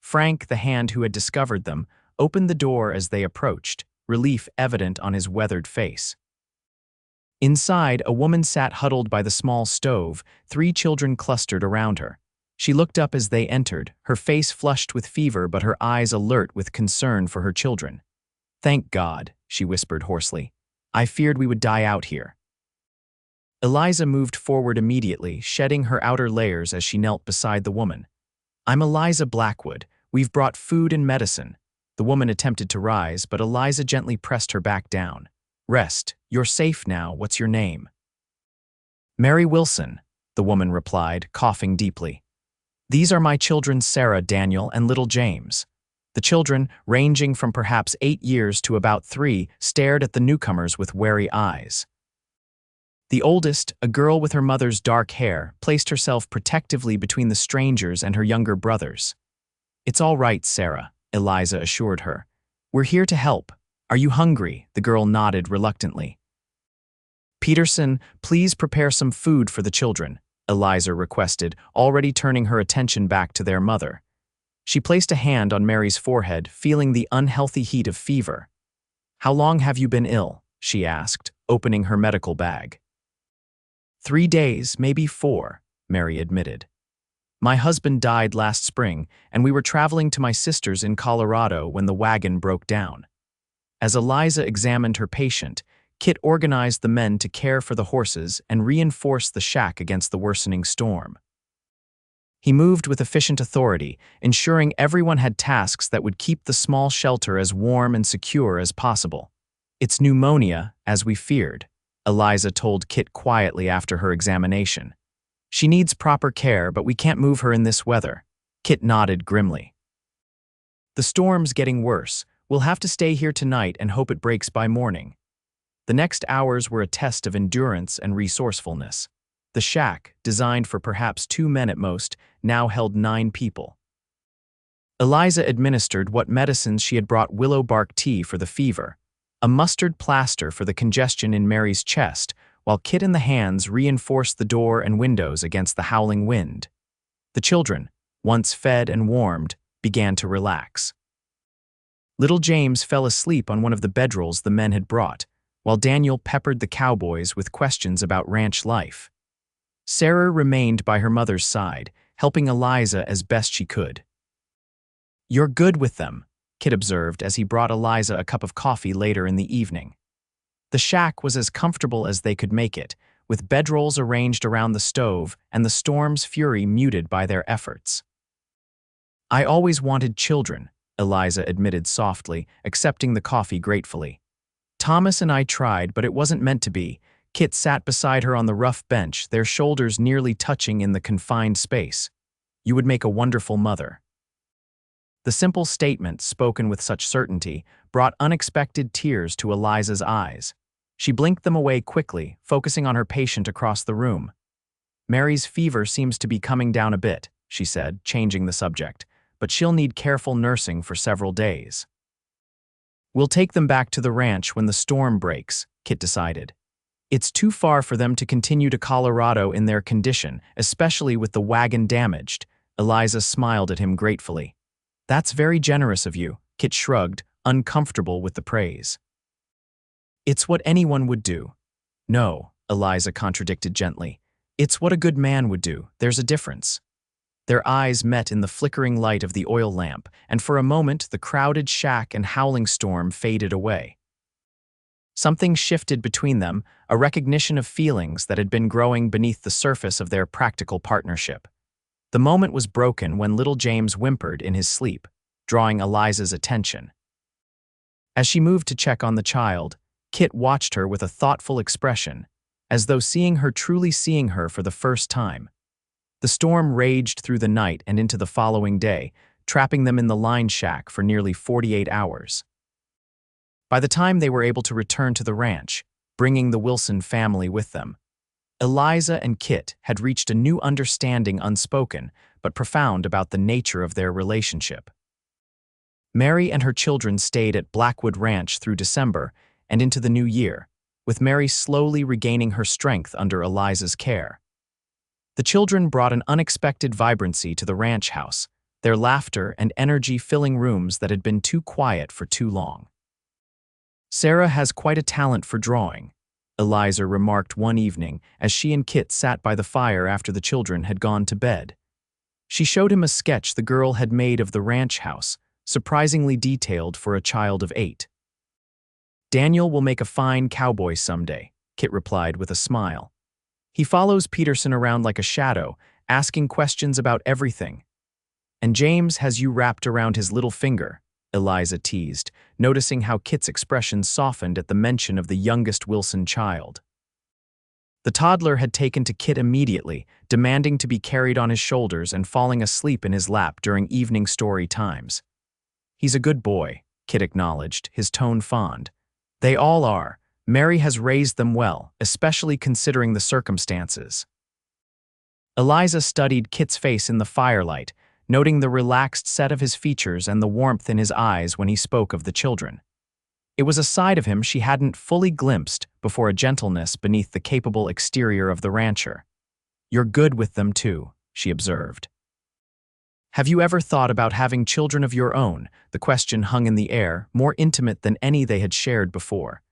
Frank, the hand who had discovered them, opened the door as they approached, relief evident on his weathered face. Inside, a woman sat huddled by the small stove, 3 children clustered around her. She looked up as they entered, her face flushed with fever but her eyes alert with concern for her children. Thank God, she whispered hoarsely. I feared we would die out here. Eliza moved forward immediately, shedding her outer layers as she knelt beside the woman. I'm Eliza Blackwood. We've brought food and medicine. The woman attempted to rise, but Eliza gently pressed her back down. Rest. You're safe now. What's your name? Mary Wilson, the woman replied, coughing deeply. These are my children Sarah, Daniel, and little James. The children, ranging from perhaps 8 years to about 3, stared at the newcomers with wary eyes. The oldest, a girl with her mother's dark hair, placed herself protectively between the strangers and her younger brothers. It's all right, Sarah, Eliza assured her. We're here to help. Are you hungry? The girl nodded reluctantly. Peterson, please prepare some food for the children, Eliza requested, already turning her attention back to their mother. She placed a hand on Mary's forehead, feeling the unhealthy heat of fever. How long have you been ill? She asked, opening her medical bag. 3 days, maybe 4, Mary admitted. My husband died last spring, and we were traveling to my sister's in Colorado when the wagon broke down. As Eliza examined her patient, Kit organized the men to care for the horses and reinforce the shack against the worsening storm. He moved with efficient authority, ensuring everyone had tasks that would keep the small shelter as warm and secure as possible. It's pneumonia, as we feared, Eliza told Kit quietly after her examination. She needs proper care, but we can't move her in this weather. Kit nodded grimly. The storm's getting worse. We'll have to stay here tonight and hope it breaks by morning. The next hours were a test of endurance and resourcefulness. The shack, designed for perhaps 2 men at most, now held 9 people. Eliza administered what medicines she had brought: willow bark tea for the fever, a mustard plaster for the congestion in Mary's chest, while Kit and the hands reinforced the door and windows against the howling wind. The children, once fed and warmed, began to relax. Little James fell asleep on one of the bedrolls the men had brought, while Daniel peppered the cowboys with questions about ranch life. Sarah remained by her mother's side, helping Eliza as best she could. You're good with them, Kit observed as he brought Eliza a cup of coffee later in the evening. The shack was as comfortable as they could make it, with bedrolls arranged around the stove and the storm's fury muted by their efforts. I always wanted children, Eliza admitted softly, accepting the coffee gratefully. Thomas and I tried, but it wasn't meant to be. Kit sat beside her on the rough bench, their shoulders nearly touching in the confined space. You would make a wonderful mother. The simple statement, spoken with such certainty, brought unexpected tears to Eliza's eyes. She blinked them away quickly, focusing on her patient across the room. Mary's fever seems to be coming down a bit, she said, changing the subject. but she'll need careful nursing for several days. We'll take them back to the ranch when the storm breaks, Kit decided. It's too far for them to continue to Colorado in their condition, especially with the wagon damaged. Eliza smiled at him gratefully. That's very generous of you, Kit shrugged, uncomfortable with the praise. It's what anyone would do. No, Eliza contradicted gently. It's what a good man would do. There's a difference. Their eyes met in the flickering light of the oil lamp, and for a moment the crowded shack and howling storm faded away. Something shifted between them, a recognition of feelings that had been growing beneath the surface of their practical partnership. The moment was broken when little James whimpered in his sleep, drawing Eliza's attention. As she moved to check on the child, Kit watched her with a thoughtful expression, as though seeing her for the first time. The storm raged through the night and into the following day, trapping them in the line shack for nearly 48 hours. By the time they were able to return to the ranch, bringing the Wilson family with them, Eliza and Kit had reached a new understanding, unspoken but profound, about the nature of their relationship. Mary and her children stayed at Blackwood Ranch through December and into the new year, with Mary slowly regaining her strength under Eliza's care. The children brought an unexpected vibrancy to the ranch house, their laughter and energy filling rooms that had been too quiet for too long. Sarah has quite a talent for drawing, Eliza remarked one evening as she and Kit sat by the fire after the children had gone to bed. She showed him a sketch the girl had made of the ranch house, surprisingly detailed for a child of 8. Daniel will make a fine cowboy someday, Kit replied with a smile. He follows Peterson around like a shadow, asking questions about everything. And James has you wrapped around his little finger, Eliza teased, noticing how Kit's expression softened at the mention of the youngest Wilson child. The toddler had taken to Kit immediately, demanding to be carried on his shoulders and falling asleep in his lap during evening story times. He's a good boy, Kit acknowledged, his tone fond. They all are. Mary has raised them well, especially considering the circumstances. Eliza studied Kit's face in the firelight, noting the relaxed set of his features and the warmth in his eyes when he spoke of the children. It was a side of him she hadn't fully glimpsed before, a gentleness beneath the capable exterior of the rancher. You're good with them too, she observed. Have you ever thought about having children of your own? The question hung in the air, more intimate than any they had shared before.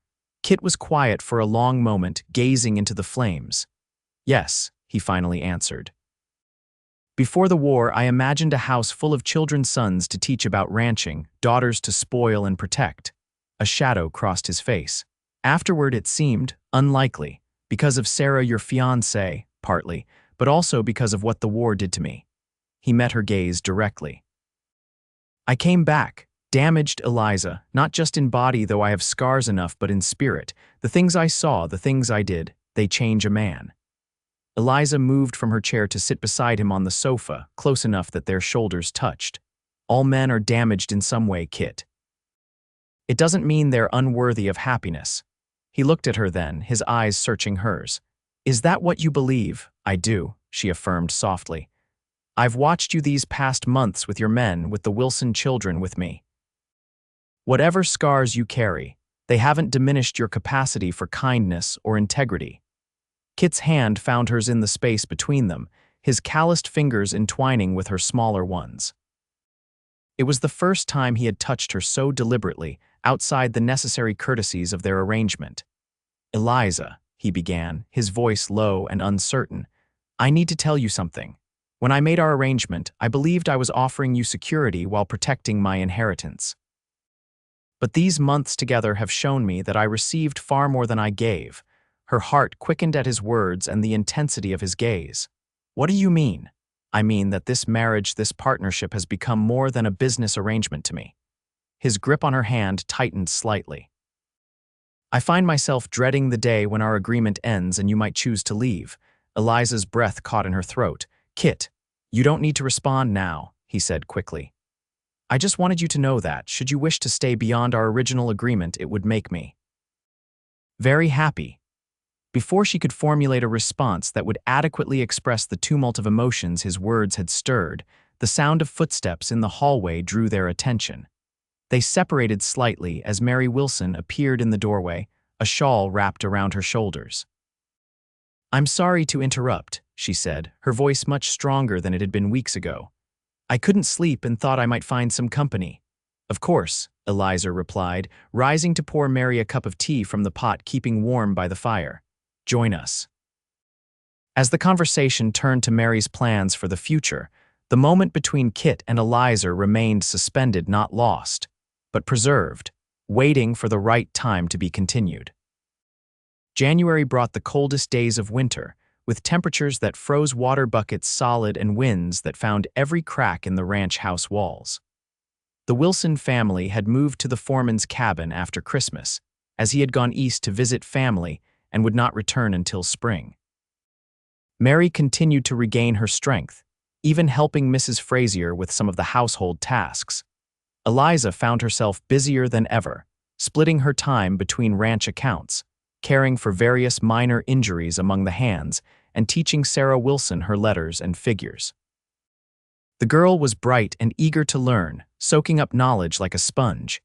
Kit was quiet for a long moment, gazing into the flames. Yes, he finally answered. Before the war, I imagined a house full of children's sons to teach about ranching, daughters to spoil and protect. A shadow crossed his face. Afterward, it seemed unlikely, because of Sarah, your fiancée, partly, but also because of what the war did to me. He met her gaze directly. I came back, damaged, Eliza, not just in body, though I have scars enough, but in spirit. The things I saw, the things I did, they change a man. Eliza moved from her chair to sit beside him on the sofa, close enough that their shoulders touched. All men are damaged in some way, Kit. It doesn't mean they're unworthy of happiness. He looked at her then, his eyes searching hers. Is that what you believe? I do, she affirmed softly. I've watched you these past months with your men, with the Wilson children, with me. Whatever scars you carry, they haven't diminished your capacity for kindness or integrity. Kit's hand found hers in the space between them, his calloused fingers entwining with her smaller ones. It was the first time he had touched her so deliberately, outside the necessary courtesies of their arrangement. Eliza, he began, his voice low and uncertain, I need to tell you something. When I made our arrangement, I believed I was offering you security while protecting my inheritance. But these months together have shown me that I received far more than I gave. Her heart quickened at his words and the intensity of his gaze. What do you mean? I mean that this marriage, this partnership has become more than a business arrangement to me. His grip on her hand tightened slightly. I find myself dreading the day when our agreement ends and you might choose to leave. Eliza's breath caught in her throat. Kit, you don't need to respond now, he said quickly. I just wanted you to know that, should you wish to stay beyond our original agreement, it would make me very happy. Before she could formulate a response that would adequately express the tumult of emotions his words had stirred, the sound of footsteps in the hallway drew their attention. They separated slightly as Mary Wilson appeared in the doorway, a shawl wrapped around her shoulders. "I'm sorry to interrupt," she said, her voice much stronger than it had been weeks ago. "I couldn't sleep and thought I might find some company." "Of course," Eliza replied, rising to pour Mary a cup of tea from the pot keeping warm by the fire. "Join us." As the conversation turned to Mary's plans for the future, the moment between Kit and Eliza remained suspended, not lost, but preserved, waiting for the right time to be continued. January brought the coldest days of winter, with temperatures that froze water buckets solid and winds that found every crack in the ranch house walls. The Wilson family had moved to the foreman's cabin after Christmas, as he had gone east to visit family and would not return until spring. Mary continued to regain her strength, even helping Mrs. Frazier with some of the household tasks. Eliza found herself busier than ever, splitting her time between ranch accounts, caring for various minor injuries among the hands, and teaching Sarah Wilson her letters and figures. The girl was bright and eager to learn, soaking up knowledge like a sponge.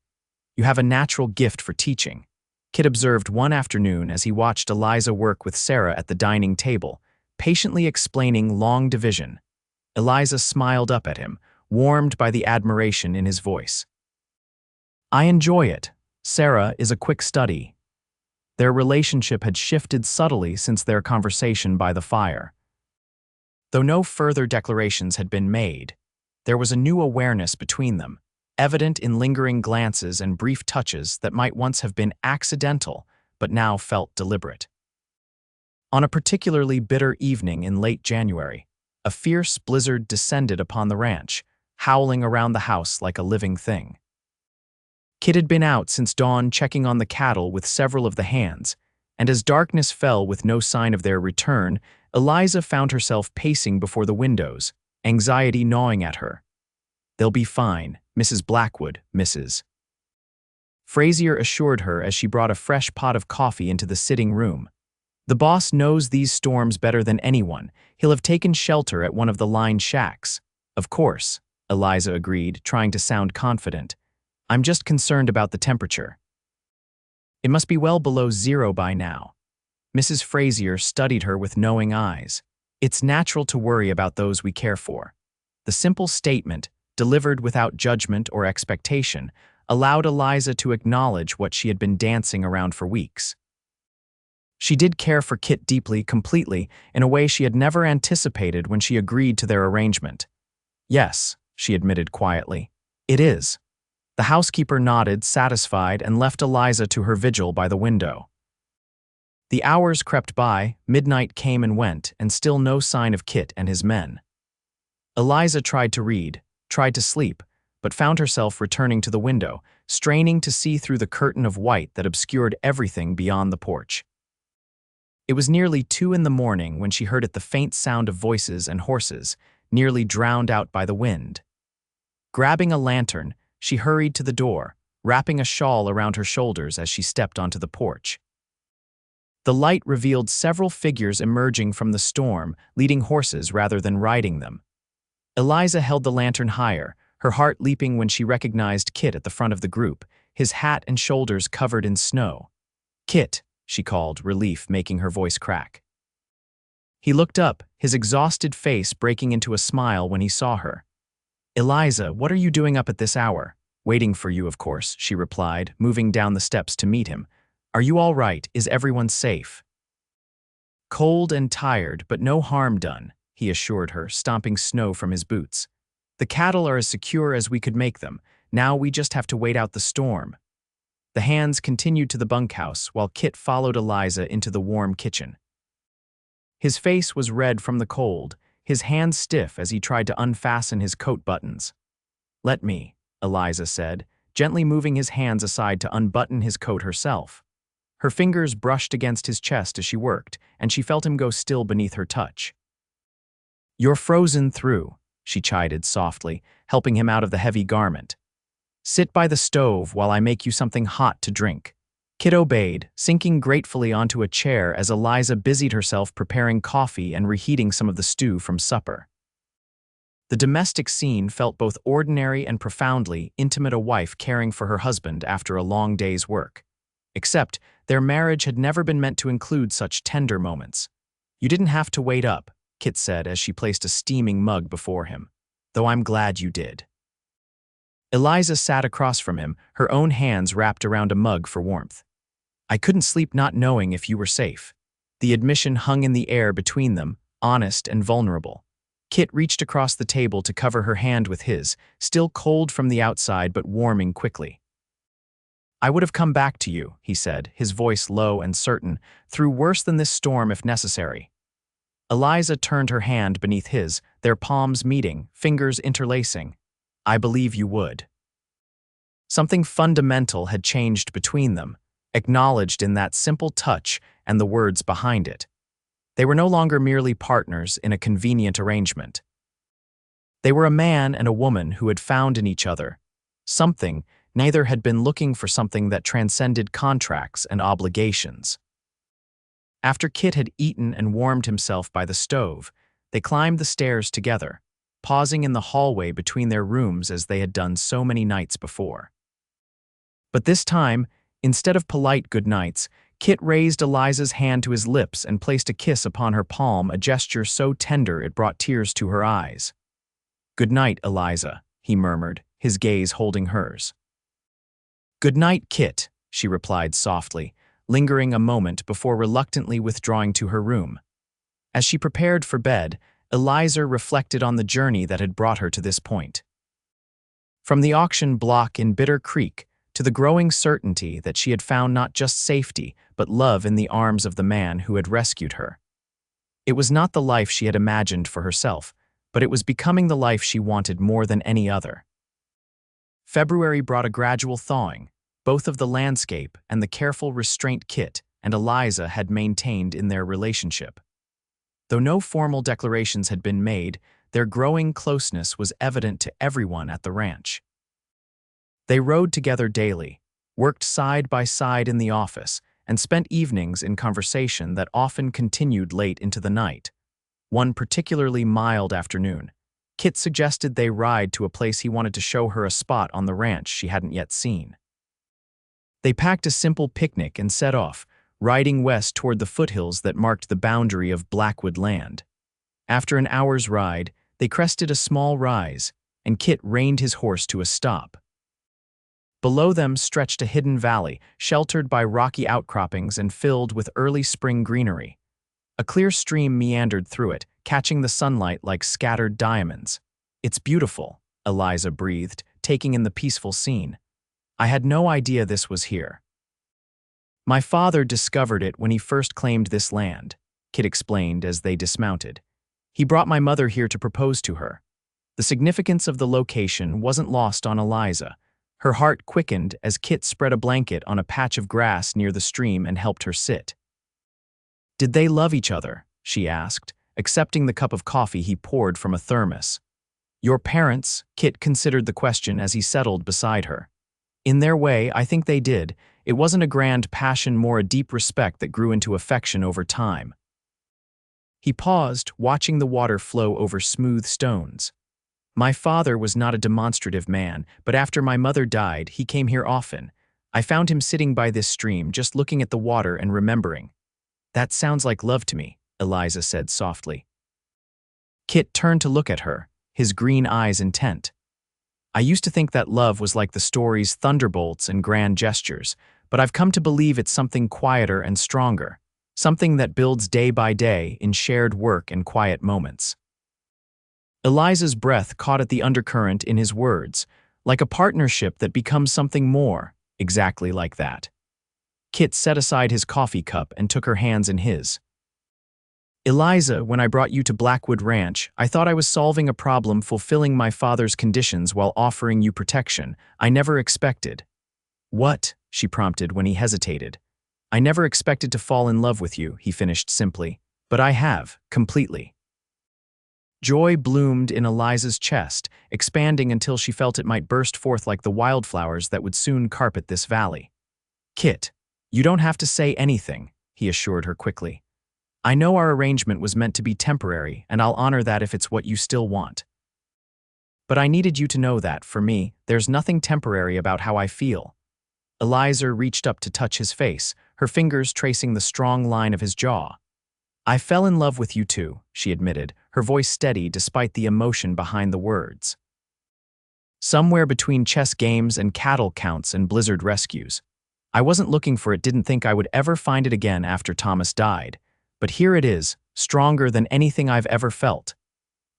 "You have a natural gift for teaching," Kit observed one afternoon as he watched Eliza work with Sarah at the dining table, patiently explaining long division. Eliza smiled up at him, warmed by the admiration in his voice. "I enjoy it. Sarah is a quick study." Their relationship had shifted subtly since their conversation by the fire. Though no further declarations had been made, there was a new awareness between them, evident in lingering glances and brief touches that might once have been accidental but now felt deliberate. On a particularly bitter evening in late January, a fierce blizzard descended upon the ranch, howling around the house like a living thing. Kit had been out since dawn checking on the cattle with several of the hands, and as darkness fell with no sign of their return, Eliza found herself pacing before the windows, anxiety gnawing at her. "They'll be fine, Mrs. Blackwood, Mrs." Frazier assured her as she brought a fresh pot of coffee into the sitting room. "The boss knows these storms better than anyone. He'll have taken shelter at one of the line shacks." "Of course," Eliza agreed, trying to sound confident. "I'm just concerned about the temperature." "It must be well below zero by now." Mrs. Frazier studied her with knowing eyes. "It's natural to worry about those we care for." The simple statement, delivered without judgment or expectation, allowed Eliza to acknowledge what she had been dancing around for weeks. She did care for Kit deeply, completely, in a way she had never anticipated when she agreed to their arrangement. "Yes," she admitted quietly, "it is." The housekeeper nodded, satisfied, and left Eliza to her vigil by the window. The hours crept by, midnight came and went, and still no sign of Kit and his men. Eliza tried to read, tried to sleep, but found herself returning to the window, straining to see through the curtain of white that obscured everything beyond the porch. It was nearly 2 a.m. when she heard the faint sound of voices and horses, nearly drowned out by the wind. Grabbing a lantern, she hurried to the door, wrapping a shawl around her shoulders as she stepped onto the porch. The light revealed several figures emerging from the storm, leading horses rather than riding them. Eliza held the lantern higher, her heart leaping when she recognized Kit at the front of the group, his hat and shoulders covered in snow. "Kit," she called, relief making her voice crack. He looked up, his exhausted face breaking into a smile when he saw her. "Eliza, what are you doing up at this hour?" "Waiting for you, of course," she replied, moving down the steps to meet him. "Are you all right? Is everyone safe?" "Cold and tired, but no harm done," he assured her, stomping snow from his boots. "The cattle are as secure as we could make them. Now we just have to wait out the storm." The hands continued to the bunkhouse while Kit followed Eliza into the warm kitchen. His face was red from the cold, his hands stiff as he tried to unfasten his coat buttons. "Let me," Eliza said, gently moving his hands aside to unbutton his coat herself. Her fingers brushed against his chest as she worked, and she felt him go still beneath her touch. "You're frozen through," she chided softly, helping him out of the heavy garment. "Sit by the stove while I make you something hot to drink." Kit obeyed, sinking gratefully onto a chair as Eliza busied herself preparing coffee and reheating some of the stew from supper. The domestic scene felt both ordinary and profoundly intimate, a wife caring for her husband after a long day's work. Except, their marriage had never been meant to include such tender moments. "You didn't have to wait up," Kit said as she placed a steaming mug before him. "Though I'm glad you did." Eliza sat across from him, her own hands wrapped around a mug for warmth. "I couldn't sleep not knowing if you were safe." The admission hung in the air between them, honest and vulnerable. Kit reached across the table to cover her hand with his, still cold from the outside but warming quickly. "I would have come back to you," he said, his voice low and certain, "through worse than this storm if necessary." Eliza turned her hand beneath his, their palms meeting, fingers interlacing. "I believe you would." Something fundamental had changed between them, acknowledged in that simple touch and the words behind it. They were no longer merely partners in a convenient arrangement. They were a man and a woman who had found in each other something. Neither had been looking for something that transcended contracts and obligations. After Kit had eaten and warmed himself by the stove, they climbed the stairs together, pausing in the hallway between their rooms as they had done so many nights before. But this time, instead of polite goodnights, Kit raised Eliza's hand to his lips and placed a kiss upon her palm, a gesture so tender it brought tears to her eyes. "Good night, Eliza," he murmured, his gaze holding hers. "Good night, Kit," she replied softly, lingering a moment before reluctantly withdrawing to her room. As she prepared for bed, Eliza reflected on the journey that had brought her to this point. From the auction block in Bitter Creek to the growing certainty that she had found not just safety but love in the arms of the man who had rescued her. It was not the life she had imagined for herself, but it was becoming the life she wanted more than any other. February brought a gradual thawing, both of the landscape and the careful restraint Kit and Eliza had maintained in their relationship. Though no formal declarations had been made, their growing closeness was evident to everyone at the ranch. They rode together daily, worked side by side in the office, and spent evenings in conversation that often continued late into the night. One particularly mild afternoon, Kit suggested they ride to a place he wanted to show her, a spot on the ranch she hadn't yet seen. They packed a simple picnic and set off, riding west toward the foothills that marked the boundary of Blackwood land. After an hour's ride, they crested a small rise, and Kit reined his horse to a stop. Below them stretched a hidden valley, sheltered by rocky outcroppings and filled with early spring greenery. A clear stream meandered through it, catching the sunlight like scattered diamonds. "It's beautiful," Eliza breathed, taking in the peaceful scene. "I had no idea this was here." "My father discovered it when he first claimed this land," Kit explained as they dismounted. "He brought my mother here to propose to her." The significance of the location wasn't lost on Eliza. Her heart quickened as Kit spread a blanket on a patch of grass near the stream and helped her sit. "Did they love each other?" she asked, accepting the cup of coffee he poured from a thermos. "Your parents," Kit considered the question as he settled beside her. "In their way, I think they did. It wasn't a grand passion, more a deep respect that grew into affection over time." He paused, watching the water flow over smooth stones. "My father was not a demonstrative man, but after my mother died, he came here often. I found him sitting by this stream, just looking at the water and remembering." "That sounds like love to me," Eliza said softly. Kit turned to look at her, his green eyes intent. "I used to think that love was like the story's thunderbolts and grand gestures, but I've come to believe it's something quieter and stronger, something that builds day by day in shared work and quiet moments." Eliza's breath caught at the undercurrent in his words, like a partnership that becomes something more, exactly like that. Kit set aside his coffee cup and took her hands in his. "Eliza, when I brought you to Blackwood Ranch, I thought I was solving a problem, fulfilling my father's conditions while offering you protection. I never expected." "What?" she prompted when he hesitated. "I never expected to fall in love with you," he finished simply. "But I have, completely." Joy bloomed in Eliza's chest, expanding until she felt it might burst forth like the wildflowers that would soon carpet this valley. "Kit, you don't have to say anything," he assured her quickly. "I know our arrangement was meant to be temporary, and I'll honor that if it's what you still want." But I needed you to know that, for me, there's nothing temporary about how I feel. Eliza reached up to touch his face, her fingers tracing the strong line of his jaw. I fell in love with you too, she admitted, her voice steady despite the emotion behind the words. Somewhere between chess games and cattle counts and blizzard rescues. I wasn't looking for it, didn't think I would ever find it again after Thomas died. But here it is, stronger than anything I've ever felt.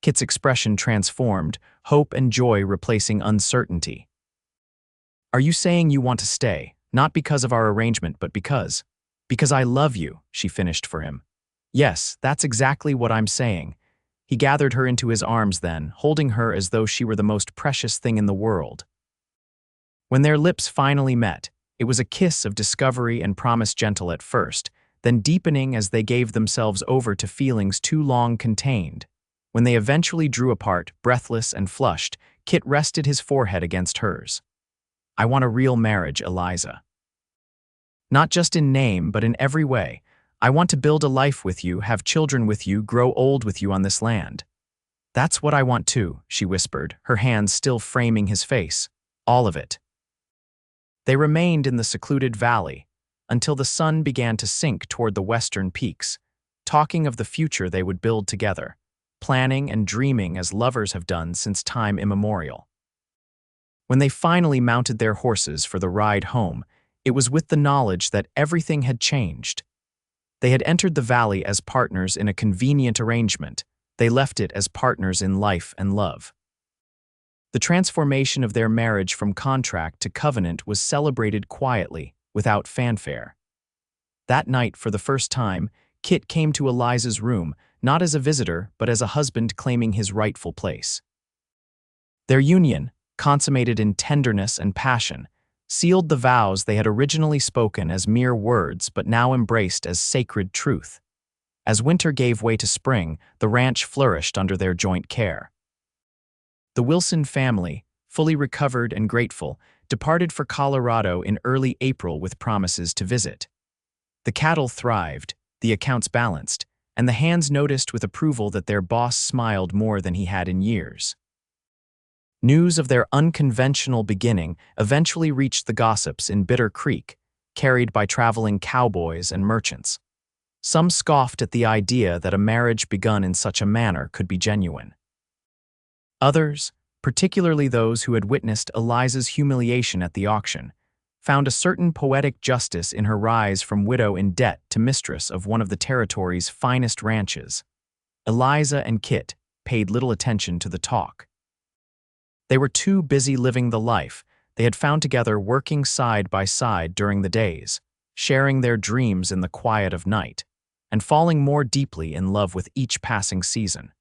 Kit's expression transformed, hope and joy replacing uncertainty. Are you saying you want to stay, not because of our arrangement, but because I love you, she finished for him. Yes, that's exactly what I'm saying. He gathered her into his arms then, holding her as though she were the most precious thing in the world. When their lips finally met, it was a kiss of discovery and promise, gentle at first, then deepening as they gave themselves over to feelings too long contained. When they eventually drew apart, breathless and flushed, Kit rested his forehead against hers. I want a real marriage, Eliza. Not just in name, but in every way. I want to build a life with you, have children with you, grow old with you on this land. That's what I want too, she whispered, her hands still framing his face. All of it. They remained in the secluded valley until the sun began to sink toward the western peaks, talking of the future they would build together, planning and dreaming as lovers have done since time immemorial. When they finally mounted their horses for the ride home, it was with the knowledge that everything had changed. They had entered the valley as partners in a convenient arrangement. They left it as partners in life and love. The transformation of their marriage from contract to covenant was celebrated quietly, without fanfare. That night, for the first time, Kit came to Eliza's room, not as a visitor, but as a husband claiming his rightful place. Their union, consummated in tenderness and passion, sealed the vows they had originally spoken as mere words but now embraced as sacred truth. As winter gave way to spring, the ranch flourished under their joint care. The Wilson family, fully recovered and grateful, departed for Colorado in early April with promises to visit. The cattle thrived, the accounts balanced, and the hands noticed with approval that their boss smiled more than he had in years. News of their unconventional beginning eventually reached the gossips in Bitter Creek, carried by traveling cowboys and merchants. Some scoffed at the idea that a marriage begun in such a manner could be genuine. Others, particularly those who had witnessed Eliza's humiliation at the auction, found a certain poetic justice in her rise from widow in debt to mistress of one of the territory's finest ranches. Eliza and Kit paid little attention to the talk. They were too busy living the life they had found together, working side by side during the days, sharing their dreams in the quiet of night, and falling more deeply in love with each passing season.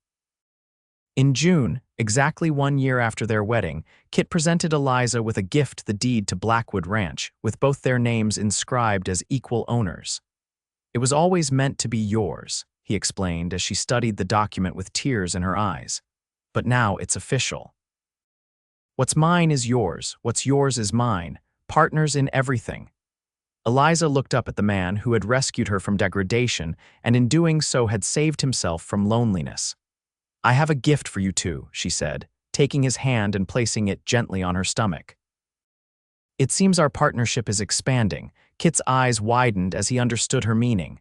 In June, exactly 1 year after their wedding, Kit presented Eliza with a gift, the deed to Blackwood Ranch, with both their names inscribed as equal owners. It was always meant to be yours, he explained as she studied the document with tears in her eyes. But now it's official. What's mine is yours, what's yours is mine, partners in everything. Eliza looked up at the man who had rescued her from degradation and in doing so had saved himself from loneliness. I have a gift for you too, she said, taking his hand and placing it gently on her stomach. It seems our partnership is expanding. Kit's eyes widened as he understood her meaning.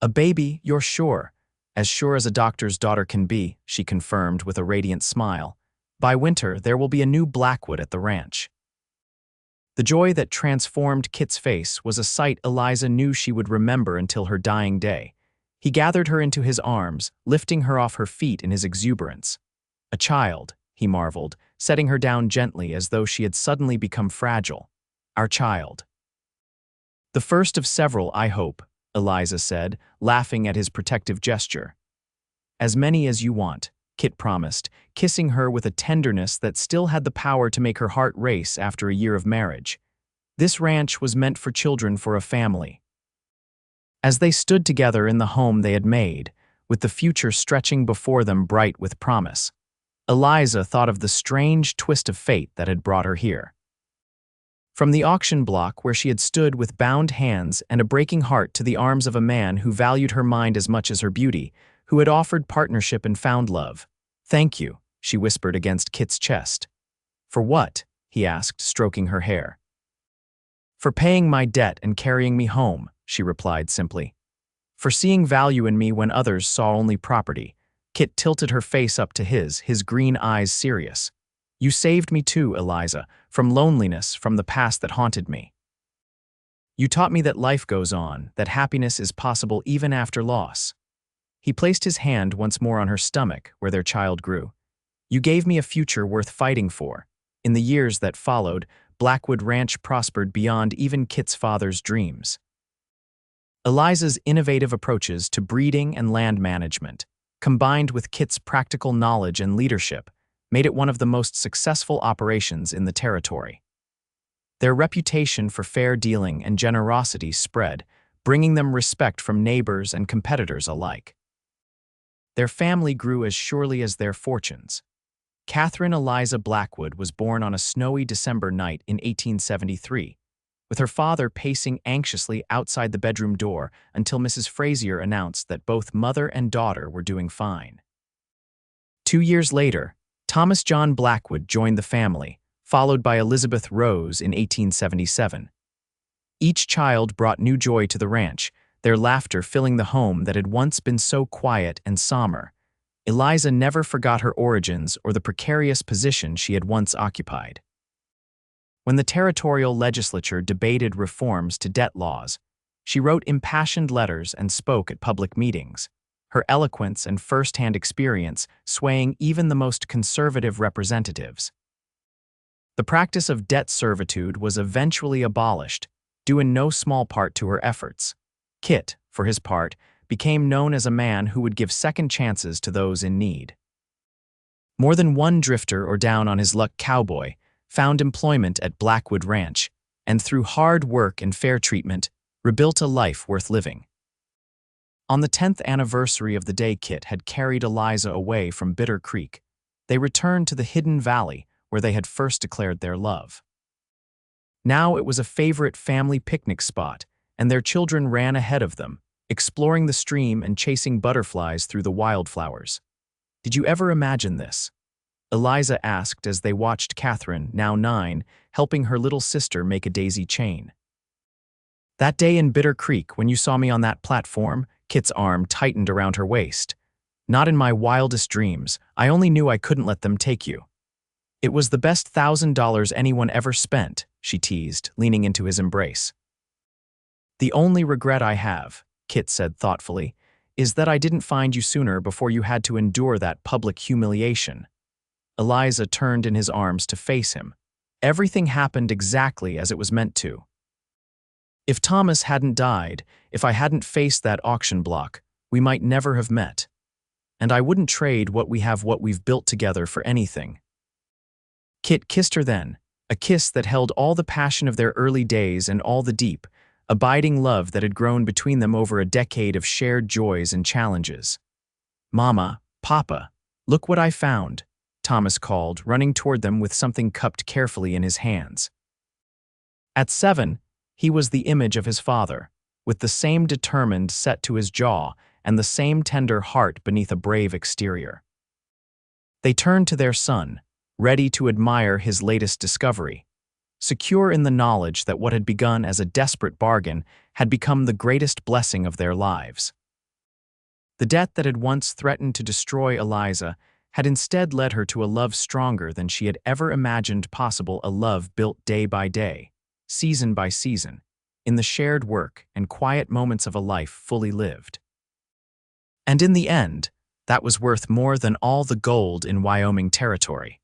A baby, you're sure? As sure as a doctor's daughter can be, she confirmed with a radiant smile. By winter, there will be a new Blackwood at the ranch. The joy that transformed Kit's face was a sight Eliza knew she would remember until her dying day. He gathered her into his arms, lifting her off her feet in his exuberance. A child, he marveled, setting her down gently as though she had suddenly become fragile. Our child. The first of several, I hope, Eliza said, laughing at his protective gesture. As many as you want, Kit promised, kissing her with a tenderness that still had the power to make her heart race after a year of marriage. This ranch was meant for children, for a family. As they stood together in the home they had made, with the future stretching before them bright with promise, Eliza thought of the strange twist of fate that had brought her here. From the auction block where she had stood with bound hands and a breaking heart to the arms of a man who valued her mind as much as her beauty, who had offered partnership and found love. Thank you, she whispered against Kit's chest. For what? He asked, stroking her hair. For paying my debt and carrying me home, she replied simply. For seeing value in me when others saw only property. Kit tilted her face up to his green eyes serious. You saved me too, Eliza, from loneliness, from the past that haunted me. You taught me that life goes on, that happiness is possible even after loss. He placed his hand once more on her stomach, where their child grew. You gave me a future worth fighting for. In the years that followed, Blackwood Ranch prospered beyond even Kit's father's dreams. Eliza's innovative approaches to breeding and land management, combined with Kit's practical knowledge and leadership, made it one of the most successful operations in the territory. Their reputation for fair dealing and generosity spread, bringing them respect from neighbors and competitors alike. Their family grew as surely as their fortunes. Catherine Eliza Blackwood was born on a snowy December night in 1873, with her father pacing anxiously outside the bedroom door until Mrs. Frazier announced that both mother and daughter were doing fine. 2 years later, Thomas John Blackwood joined the family, followed by Elizabeth Rose in 1877. Each child brought new joy to the ranch, their laughter filling the home that had once been so quiet and somber. Eliza never forgot her origins or the precarious position she had once occupied. When the territorial legislature debated reforms to debt laws, she wrote impassioned letters and spoke at public meetings, her eloquence and first-hand experience swaying even the most conservative representatives. The practice of debt servitude was eventually abolished, due in no small part to her efforts. Kit, for his part, became known as a man who would give second chances to those in need. More than one drifter or down-on-his-luck cowboy found employment at Blackwood Ranch, and through hard work and fair treatment, rebuilt a life worth living. On the 10th anniversary of the day Kit had carried Eliza away from Bitter Creek, they returned to the hidden valley where they had first declared their love. Now it was a favorite family picnic spot, and their children ran ahead of them, exploring the stream and chasing butterflies through the wildflowers. Did you ever imagine this? Eliza asked as they watched Catherine, now 9, helping her little sister make a daisy chain. That day in Bitter Creek, when you saw me on that platform, Kit's arm tightened around her waist. Not in my wildest dreams. I only knew I couldn't let them take you. It was the best $1,000 anyone ever spent, she teased, leaning into his embrace. The only regret I have, Kit said thoughtfully, is that I didn't find you sooner before you had to endure that public humiliation. Eliza turned in his arms to face him. Everything happened exactly as it was meant to. If Thomas hadn't died, if I hadn't faced that auction block, we might never have met. And I wouldn't trade what we've built together for anything. Kit kissed her then, a kiss that held all the passion of their early days and all the deep, abiding love that had grown between them over a decade of shared joys and challenges. Mama, Papa, look what I found, Thomas called, running toward them with something cupped carefully in his hands. At 7, he was the image of his father, with the same determined set to his jaw and the same tender heart beneath a brave exterior. They turned to their son, ready to admire his latest discovery, secure in the knowledge that what had begun as a desperate bargain had become the greatest blessing of their lives. The debt that had once threatened to destroy Eliza had instead led her to a love stronger than she had ever imagined possible, a love built day by day, season by season, in the shared work and quiet moments of a life fully lived. And in the end, that was worth more than all the gold in Wyoming territory.